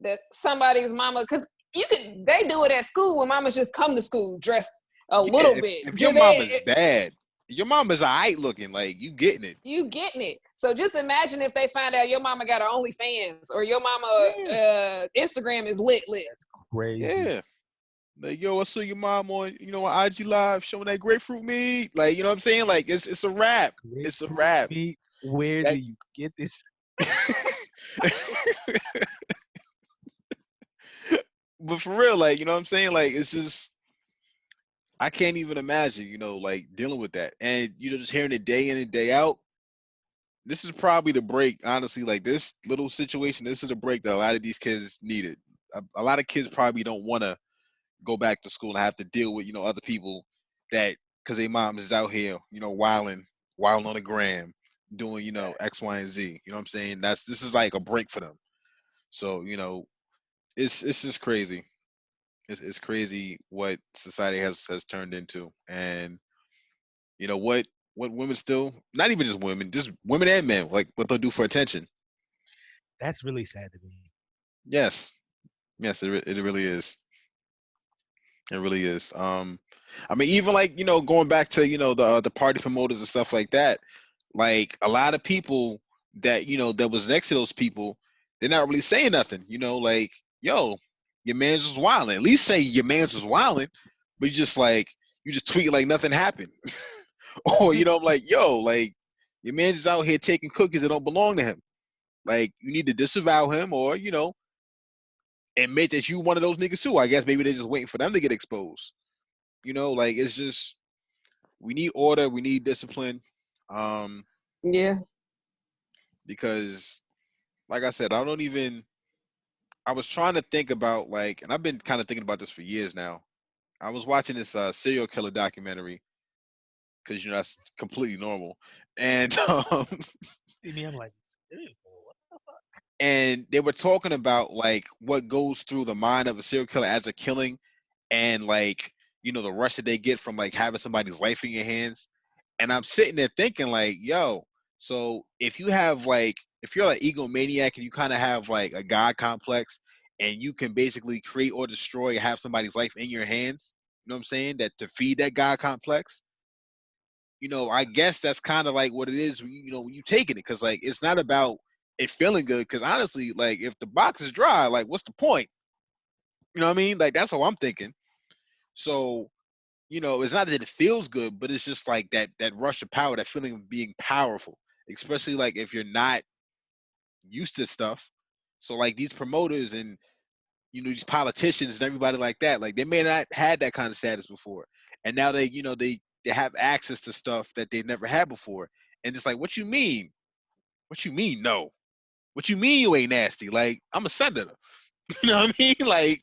S3: that somebody's mama, because they do it at school when mamas just come to school dressed a
S1: Yeah.
S3: little
S1: If
S3: bit.
S1: if your
S3: Do
S1: mom
S3: they?
S1: is bad, your mom is alright looking. Like you getting it.
S3: You getting it? So just imagine if they find out your mama got her OnlyFans or your mama
S1: Yeah.
S3: Instagram is lit.
S2: That's crazy.
S1: Yeah. Like, yo, I saw your mom on IG Live showing that grapefruit meat. Like, you know what I'm saying? Like, it's a wrap. It's a
S2: Grapefruit
S1: wrap.
S2: meat. Where do
S1: That
S2: you get this?
S1: but for real, like, you know what I'm saying? Like, it's just I can't even imagine, like dealing with that. And just hearing it day in and day out. This is probably the break, honestly. Like this little situation, this is a break that a lot of these kids needed. A lot of kids probably don't want to go back to school and have to deal with other people that because their moms is out here wilding on the gram doing X, Y, and Z. You know what I'm saying? This is like a break for them. So it's just crazy. It's crazy what society has turned into, and what women still, not even just women and men, like what they'll do for attention.
S2: That's really sad to me.
S1: Yes, yes, it really is. It really is. I mean, even like going back to the party promoters and stuff like that. Like a lot of people that that was next to those people, they're not really saying nothing. Like yo, your man's was wilding. At least say your man's was wilding, but you just tweet like nothing happened, or I'm like yo, like your man's is out here taking cookies that don't belong to him. Like you need to disavow him, or admit that you one of those niggas too. I guess maybe they're just waiting for them to get exposed. Like it's just we need order, we need discipline, um,
S3: Yeah.
S1: because like I said, I was trying to think about like, and I've been kind of thinking about this for years now. I was watching this serial killer documentary because that's completely normal, and
S2: See me, I'm like, "Ew, what the fuck?"
S1: and they were talking about like what goes through the mind of a serial killer as a killing, and like the rush that they get from like having somebody's life in your hands. And I'm sitting there thinking like, yo, so if you're like egomaniac and you kind of have like a god complex and you can basically create or destroy have somebody's life in your hands, you know what I'm saying, that to feed that god complex, I guess that's kind of like what it is when when you taking it, because like it's not about it feeling good, because honestly, like if the box is dry, like what's the point? You know what I mean? Like that's how I'm thinking. So it's not that it feels good, but it's just like that rush of power, that feeling of being powerful, especially like if you're not used to stuff. So like these promoters and these politicians and everybody like that, like they may not had that kind of status before, and now they have access to stuff that they never had before, and it's like, what you mean? What you mean? No. What you mean you ain't nasty? Like I'm a senator. You know what I mean? Like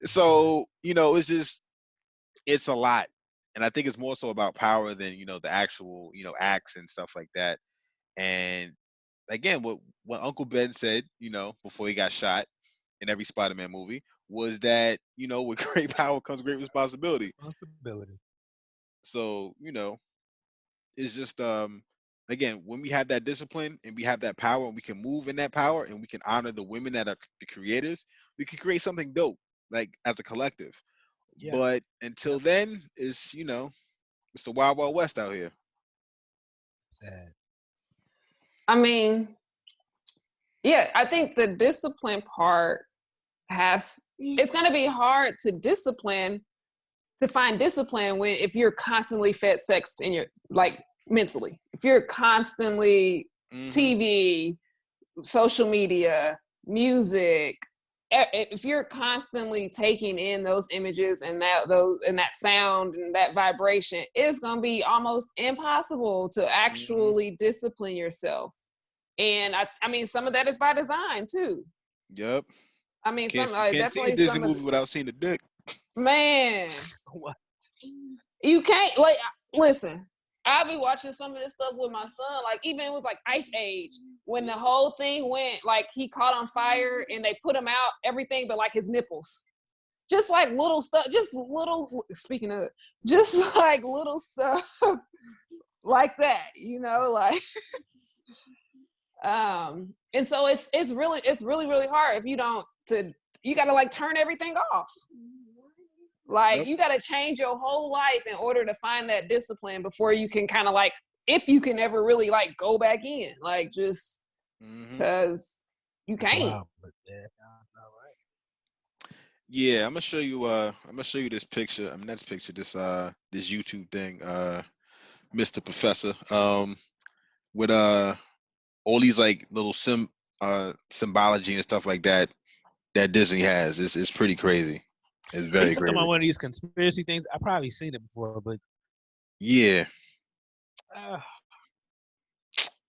S1: so it's a lot, and I think it's more so about power than the actual acts and stuff like that. And again, what Uncle Ben said, before he got shot in every Spider-Man movie, was that with great power comes great responsibility.
S2: Responsibility.
S1: So it's just again, when we have that discipline and we have that power and we can move in that power and we can honor the women that are the creators, we can create something dope, like as a collective.
S2: Yeah.
S1: But until
S2: Definitely.
S1: then, it's It's the Wild Wild West out here.
S2: Sad.
S3: I mean, yeah, I think the discipline part it's going to be hard to find discipline if you're constantly fed sex in your, like, mentally. If you're constantly TV, social media, music, if you're constantly taking in those images and that sound and that vibration, it's going to be almost impossible to actually discipline yourself. And I mean, some of that is by design too.
S1: Yep.
S3: I mean,
S1: Can't
S3: definitely
S1: see a Disney movie without seeing the dick.
S3: Man,
S2: What?
S3: you can't, like, listen. I'll be watching some of this stuff with my son. Like, even it was like Ice Age when the whole thing went, like, he caught on fire and they put him out, everything but like his nipples. Just like little stuff, speaking of, just like little stuff like that, like. And so it's really hard if you gotta, like, turn everything off. Like, you gotta change your whole life in order to find that discipline before you can kind of, like, if you can ever really, like, go back in, like, just because you can't.
S2: Wow, but yeah, all right.
S1: Yeah, I'm gonna show you this picture. I mean, this YouTube thing, Mr. Professor, with all these, like, little symbology and stuff like that Disney has. It's pretty crazy. It's
S2: Are
S1: very
S2: you talking
S1: crazy.
S2: about one of these conspiracy things? I've probably seen it before, but
S1: Yeah.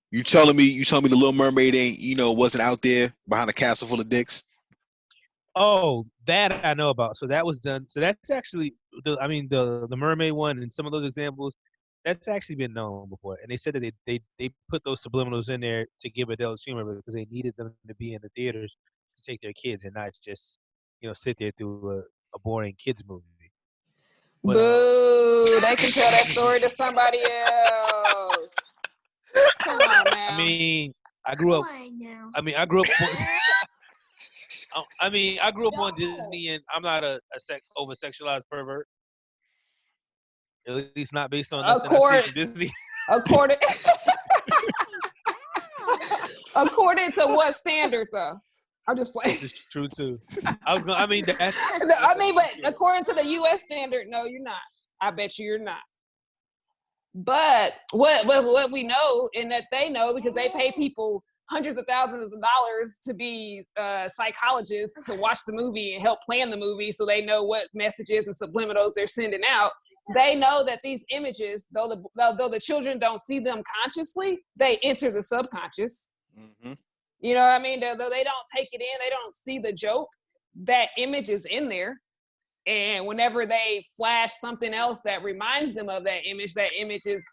S1: You telling me the Little Mermaid wasn't out there behind a castle full of dicks?
S2: Oh, that I know about. So that was done. So that's actually the mermaid one and some of those examples. That's actually been known before, and they said that they put those subliminals in there to give adults humor because they needed them to be in the theaters to take their kids and not just sit there through a boring kids movie. But,
S3: boo! They can tell that story to somebody else. Come on now.
S2: I mean, I grew up. I grew up on Disney, and I'm not a over sexualized pervert. At least not based on nothing I've seen from Disney.
S3: According to what standard, though? I'm just playing.
S2: This is true too. But according
S3: to the U.S. standard, no, you're not. I bet you're not. But what we know, and that they know, because they pay people hundreds of thousands of dollars to be psychologists to watch the movie and help plan the movie, so they know what messages and subliminals they're sending out. They know that these images, though the children don't see them consciously, they enter the subconscious.
S1: Mm-hmm.
S3: You know what I mean? Though they don't take it in, they don't see the joke. That image is in there. And whenever they flash something else that reminds them of that image is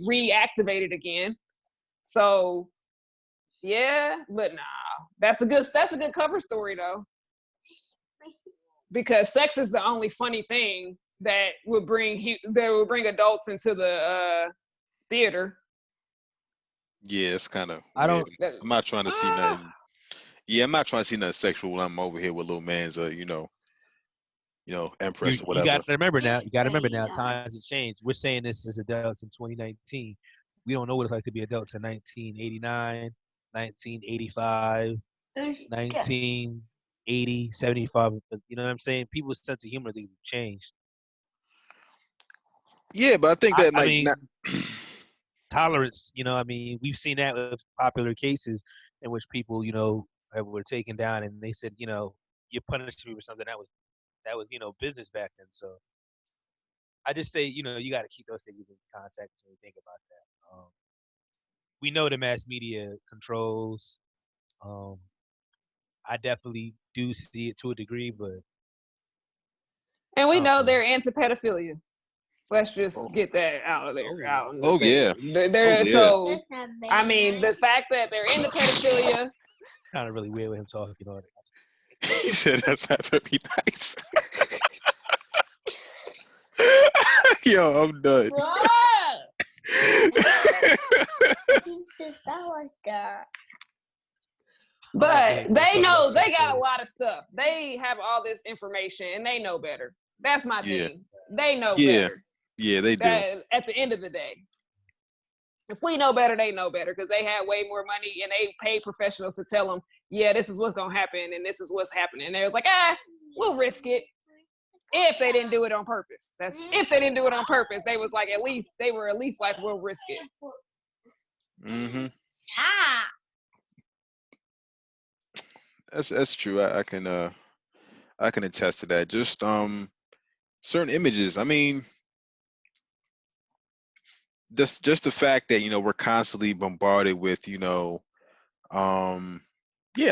S3: reactivated again. So, yeah, but nah, that's a good cover story though, because sex is the only funny thing that would bring adults into the theater.
S1: Yeah, it's kind of.
S2: I'm
S1: not trying to see nothing. Yeah, I'm not trying to see nothing sexual when I'm over here with little man's, Empress or whatever.
S2: You got to remember now. Times have changed. We're saying this as adults in 2019. We don't know what it's like to be adults in 1989, 1985, 1980, 75. You know what I'm saying? People's sense of humor things have changed.
S1: Yeah, but I think that
S2: tolerance. We've seen that with popular cases in which people, were taken down and they said, you're punishing me for something that was business back then. So I just say, you got to keep those things in context when you think about that. We know the mass media controls. I definitely do see it to a degree, but.
S3: And we know they're anti-pedophilia. Let's just get that out of there.
S1: Yeah.
S3: So, I mean, the fact that they're into pedophilia.
S2: It's kind of really weird with him talking on it.
S1: He said that's not very nice. Yo, I'm done.
S3: But they know they got a lot of stuff. They have all this information and they know better. That's my thing. They know better.
S1: Yeah, they do.
S3: That at the end of the day. If we know better, they know better because they had way more money and they paid professionals to tell them, yeah, this is what's going to happen and this is what's happening. And they was like, we'll risk it if they didn't do it on purpose. That's if they didn't do it on purpose. They was like, they were at least like, we'll risk it.
S1: Mm-hmm. That's true. I can attest to that. Just certain images. I mean, just the fact that we're constantly bombarded with yeah,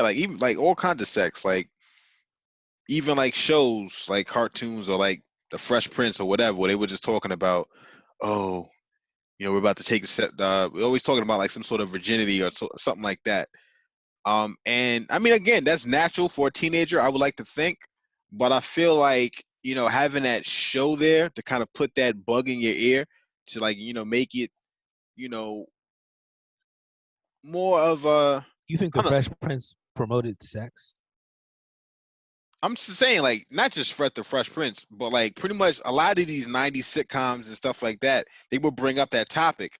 S1: like even like all kinds of sex, like even like shows like cartoons or like the Fresh Prince or whatever, where they were just talking about, oh, we're about to take a step. We're always talking about like some sort of virginity or something like that. And I mean, again, that's natural for a teenager, I would like to think, but I feel like having that show there to kind of put that bug in your ear to like make it more of a.
S2: You think
S1: I
S2: the
S1: don't know.
S2: Fresh Prince promoted sex?
S1: I'm just saying, like, not just the Fresh Prince, but like pretty much a lot of these '90s sitcoms and stuff like that. They will bring up that topic,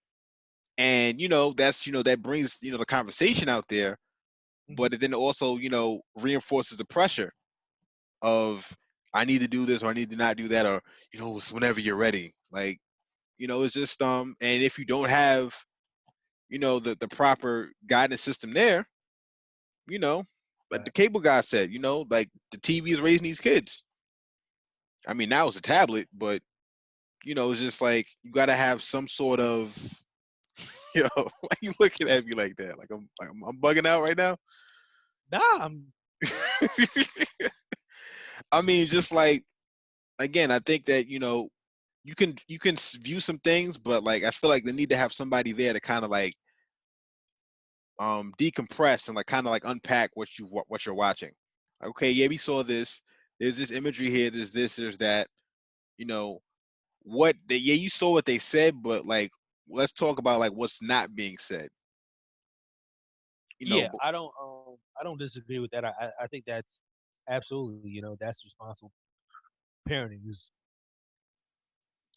S1: and that's that brings the conversation out there, but it then also reinforces the pressure of I need to do this or I need to not do that, or it's whenever you're ready. Like it's just and if you don't have the proper guidance system there, like the cable guy said, like the TV is raising these kids. I mean, now it's a tablet, but it's just like you got to have some sort of why are you looking at me like that? Like I'm bugging out right now.
S2: Nah, I'm.
S1: I mean, just like again, I think that you can view some things, but like I feel like they need to have somebody there to kind of like decompress and like kind of like unpack what you're watching. Like, okay, yeah, we saw this. There's this imagery here. There's this. There's that. You saw what they said, but like let's talk about like what's not being said.
S2: Yeah, I don't disagree with that. I think that's absolutely, that's responsible parenting is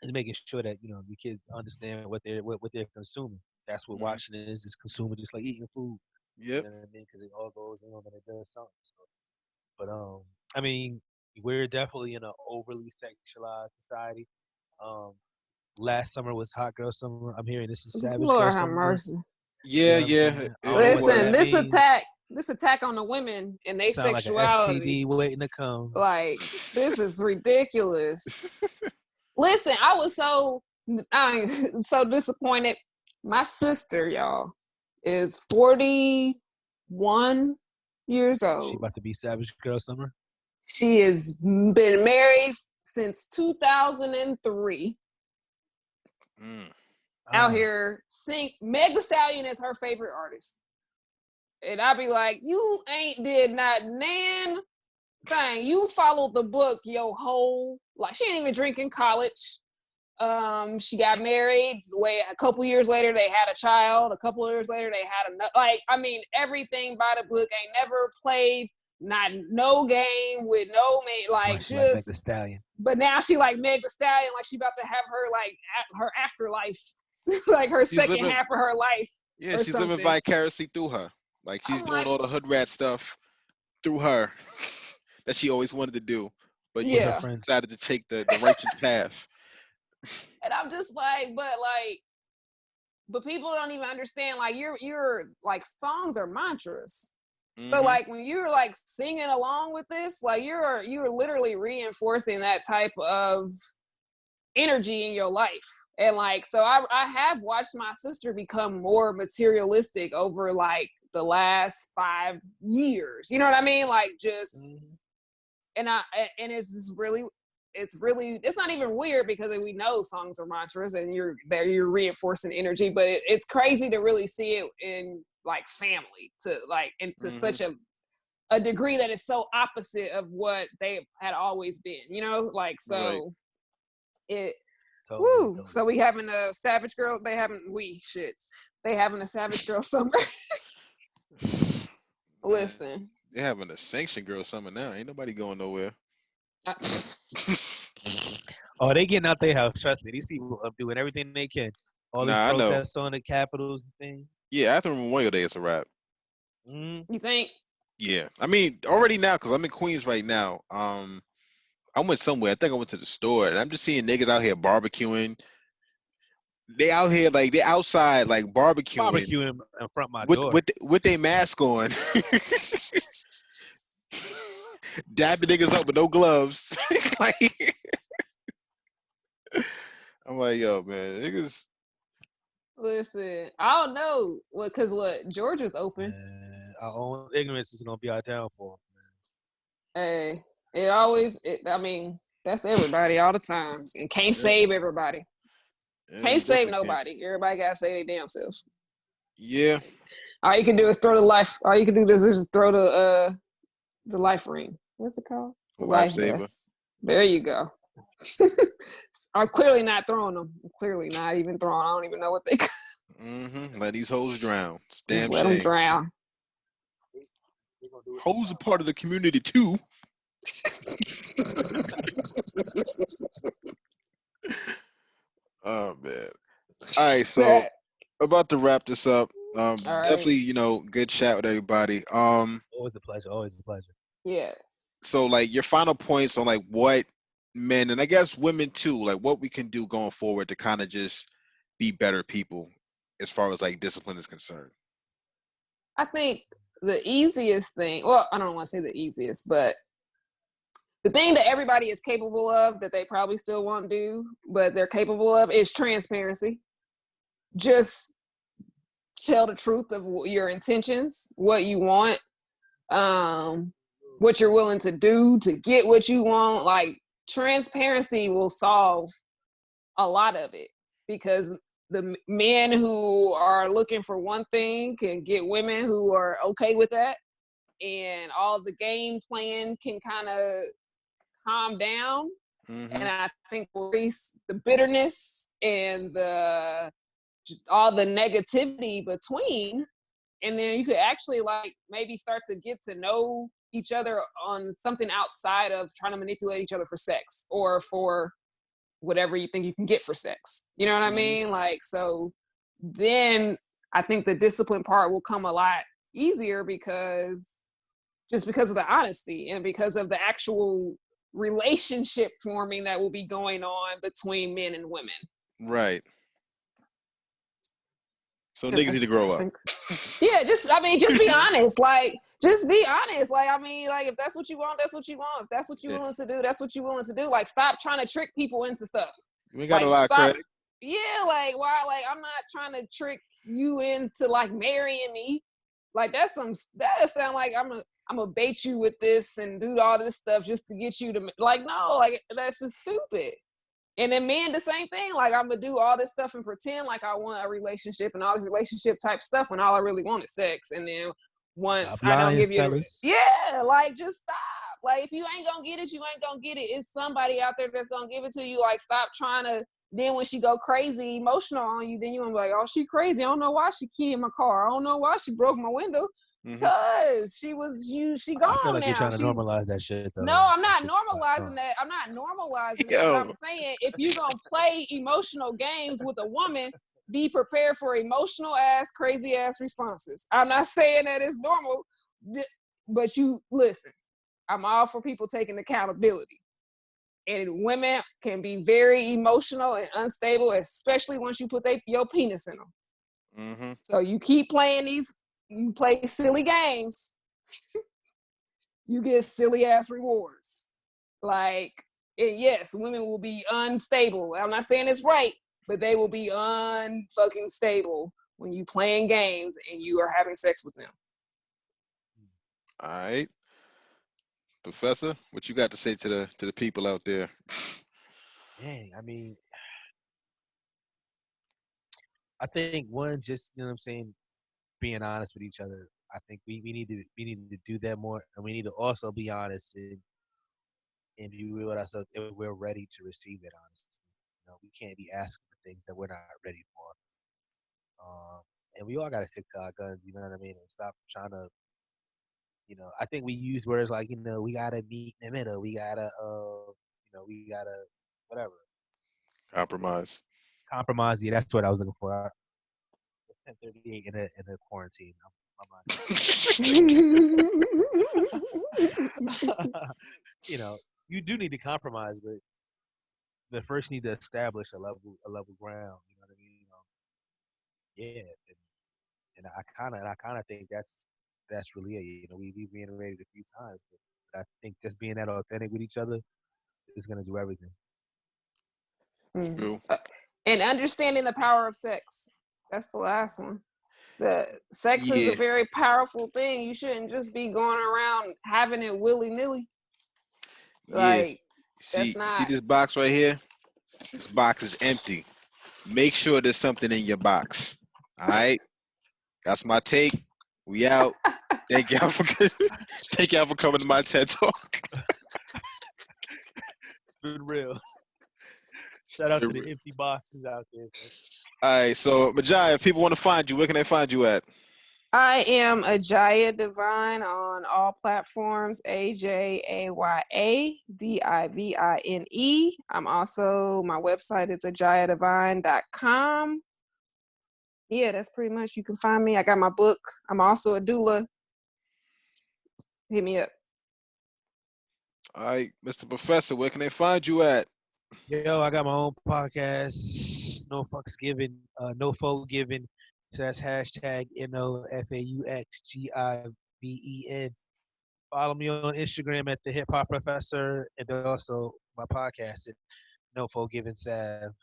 S2: making sure that your kids understand what they're consuming. That's what
S1: Mhm.
S2: watching is consuming, just like eating food.
S1: Yep.
S2: You know what I mean? Because it all goes in and it does something. So, but I mean, we're definitely in an overly sexualized society. Um, last summer was hot girl summer. I'm hearing this is savage girl
S3: Lord have
S2: summer.
S3: mercy.
S2: You
S1: Yeah,
S2: know what I'm
S1: yeah.
S2: saying? I don't know
S1: It
S2: what
S3: Listen,
S2: that
S1: was.
S2: means.
S3: this attack on the women and their
S2: Sound like an
S3: sexuality,
S2: STD waiting to come.
S3: like this is ridiculous. Listen, I was so disappointed. My sister, y'all, is 41 years
S2: She
S3: old.
S2: about to be savage girl summer.
S3: She has been married since 2003.
S1: Mm.
S3: Out here sing. Meg Thee Stallion is her favorite artist. And I'd be like, you ain't did not nan thing. You followed the book your whole like she ain't even drink in college. She got married. A couple years later, they had a child. A couple of years later, they had another. Like, I mean, everything by the book. Ain't never played, no game with no mate. Like,
S2: She like Meg Thee
S3: just.
S2: Stallion.
S3: But now she like Meg Thee Stallion. Like she about to have her like her afterlife, like her
S1: She's
S3: second
S1: living.
S3: half of her life.
S1: Yeah,
S3: Or
S1: she's living
S3: something.
S1: vicariously through her. Like she's
S3: I'm
S1: doing
S3: like,
S1: all the hood rat stuff through her that she always wanted to do, but
S2: With her
S3: yeah.
S2: friends.
S1: decided to take the righteous path.
S3: And I'm just like, but people don't even understand. Like you're like songs are mantras. So
S1: Mm-hmm.
S3: like when you're like singing along with this, like you're literally reinforcing that type of energy in your life. And like so I have watched my sister become more materialistic over like the last 5 years. You know what I mean? Like just and it's just really it's not even weird because we know songs are mantras and you're reinforcing energy, but it's crazy to really see it in like family to like into such a degree that is so opposite of what they had always been, like so
S1: Right.
S3: it
S2: Totally.
S3: so we having a savage girl they having a savage girl summer. Listen,
S1: they're having a sanction girl summer now. Ain't nobody going nowhere.
S2: Oh, they getting out their house. Trust me, these people are doing everything they can. All these
S1: Nah, I know.
S2: protests on the capitals and things.
S1: Yeah, after Memorial Day, it's a wrap.
S3: You think?
S1: Yeah, I mean already now because I'm in Queens right now. I went somewhere. I think I went to the store, and I'm just seeing niggas out here barbecuing. They out here like they outside like barbecuing
S2: Barbecue in front of my
S1: with
S2: door.
S1: with with their mask on, dabbing niggas up with no gloves. Like, I'm like, yo, man, niggas.
S3: Listen, I don't know what, cause what Georgia's open.
S2: Our own ignorance is gonna be our downfall.
S3: Hey, it always. I mean, that's everybody all the time, and can't
S1: Yeah,
S3: save everybody.
S1: yeah, you
S3: Can't save
S1: definitely can.
S3: nobody. Everybody gotta save their damn self.
S1: Yeah,
S3: All you can do is throw the life. All you can do is just throw the life ring. What's it called?
S1: a
S3: The life
S1: lifesaver.
S3: vest. There you go. I'm clearly not throwing them. I'm clearly not even throwing. I don't even know what they.
S1: Let these hoes drown. It's a
S3: Just
S1: damn
S3: let them
S1: shame.
S3: drown.
S2: They gonna do it
S1: Hoes are
S2: tomorrow.
S1: part of the community too. Oh man. All right, so
S3: That,
S1: about to wrap this up.
S3: all right.
S1: Definitely, good chat with everybody.
S2: Always a pleasure. Always a pleasure.
S3: Yes.
S1: So like your final points on like what men and I guess women too, like what we can do going forward to kind of just be better people as far as like discipline is concerned.
S3: I think the easiest thing. Well, I don't want to say the easiest, but the thing that everybody is capable of that they probably still won't do, but they're capable of is transparency. Just tell the truth of your intentions, what you want, um, what you're willing to do to get what you want. Like transparency will solve a lot of it because the men who are looking for one thing can get women who are okay with that, and all of the game plan can kind of calm down.
S1: Mm-hmm.
S3: And I think will increase the bitterness and the all the negativity between, and then you could actually like maybe start to get to know each other on something outside of trying to manipulate each other for sex or for whatever you think you can get for sex. You know what I
S1: Mm-hmm.
S3: mean? Like, so then I think the discipline part will come a lot easier because of the honesty and because of the actual relationship forming that will be going on between men and women.
S1: Right. So
S3: And
S1: niggas need to grow
S3: I
S1: up.
S3: think, yeah, just be honest. Like, just be honest. Like, I mean, like, if that's what you want, that's what you want. If that's what you're
S1: Yeah.
S3: willing to do, that's what you're willing to do. Like, stop trying to trick people into stuff.
S1: We ain't got a
S3: Like,
S1: lot of
S3: stop.
S1: credit.
S3: Yeah, like, why? Like, I'm not trying to trick you into like marrying me. Like, that sound like I'm gonna bait you with this and do all this stuff just to get you to like, no, like that's just stupid. And then men, the same thing. Like I'm gonna do all this stuff and pretend like I want a relationship and all this relationship type stuff when all I really want is sex. And then once
S2: Stop
S3: I don't
S2: lying,
S3: give you,
S2: fellas.
S3: yeah, like just stop. Like if you ain't gonna get it, you ain't gonna get it. It's somebody out there that's gonna give it to you. Like stop trying to. Then when she go crazy, emotional on you, then you gonna be like, oh, she crazy. I don't know why she keyed my car. I don't know why she broke my window.
S1: Mm-hmm.
S3: Cause she
S2: I feel
S3: gone
S2: like you're
S3: now.
S2: trying to
S3: She's
S2: normalize that shit though.
S3: no,
S2: Like
S3: I'm
S2: that
S3: not
S2: shit's not
S3: normalizing
S2: wrong.
S3: that. I'm not normalizing that. But I'm
S1: Yo.
S3: saying if you gonna play emotional games with a woman, be prepared for emotional ass, crazy ass responses. I'm not saying that it's normal, but you listen. I'm all for people taking accountability. And women can be very emotional and unstable, especially once you put your penis in them.
S1: Mm-hmm.
S3: So you keep playing you play silly games, you get silly ass rewards. Like, and yes, women will be unstable. I'm not saying it's right, but they will be unfucking stable when you playing games and you are having sex with them.
S1: All right. Professor, what you got to say to the people out there?
S2: Dang, I mean, I think one, just you know what I'm saying, being honest with each other. I think we need to do that more, and we need to also be honest and be real with ourselves if we're ready to receive it. Honestly, we can't be asking for things that we're not ready for. And we all got to stick to our guns. You know what I mean? And stop trying to. I think we use words like we gotta meet in the middle. We gotta we gotta whatever.
S1: Compromise.
S2: Compromise. Yeah, that's what I was looking for. 10:38 in the quarantine. You know, you do need to compromise, but first need to establish a level ground. You know what I mean? Yeah, and I kind of think that's really it. You know, we reiterated a few times, but I think just being that authentic with each other is gonna do everything.
S1: True.
S3: And understanding the power of sex. That's the last one. The sex is a
S1: Yeah.
S3: very powerful thing. You shouldn't just be going around having it willy-nilly.
S1: Yeah.
S3: Like, that's
S1: See
S3: not.
S1: this box right here? This box is empty. Make sure there's something in your box. All right. That's my take. We out. Thank y'all for thank y'all for coming to my TED Talk.
S2: It's been real. Shout out to the empty boxes out there.
S1: All right. So Ajaya, if people want to find you, where can they find you at?
S3: I am Ajaya Divine on all platforms. AJAYADIVINE. I'm also, my website is ajayadivine.com. Yeah, that's pretty much. You can find me. I got my book. I'm also a doula. Hit me up.
S1: All right, Mr. Professor, where can they find you at?
S2: Yo, I got my own podcast, No Fucks Given, No Folk Given. So that's hashtag NOFAUXGIVEN. Follow me on Instagram at the Hip Hop Professor, and also my podcast at No Folk Given Sav.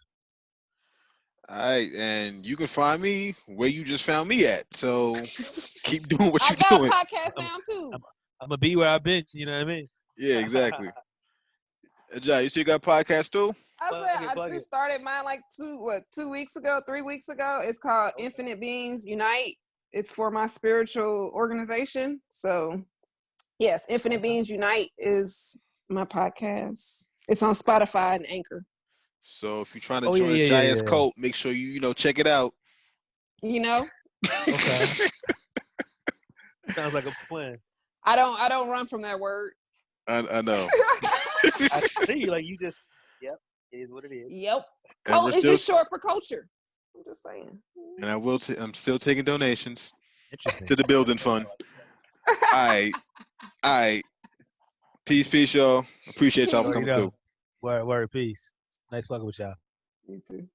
S1: All right, and you can find me where you just found me at. So keep doing what
S3: I
S1: you're
S3: got
S1: doing.
S3: a podcast
S2: I'm,
S3: now too.
S2: I'm gonna be where I've been. You know what I mean?
S1: Yeah, exactly. Ajay, you still got a podcast too?
S3: I said I just started mine like 2 weeks ago, 3 weeks ago. It's called Infinite Beings Unite. It's for my spiritual organization. So yes, Infinite Beings Unite is my podcast. It's on Spotify and Anchor.
S1: So if you're trying to join Ajaya's cult, make sure you check it out.
S3: You know?
S2: Okay. Sounds like a plan.
S3: I don't run from that word.
S1: I know.
S2: I see, like you just, yep, it is what it is.
S3: Yep. It's just short for culture. I'm just saying.
S1: And I'm still taking donations
S2: Interesting.
S1: to the building fund. All right. Peace, y'all. Appreciate y'all for coming through.
S2: Word, peace. Nice fucking with y'all.
S3: You too.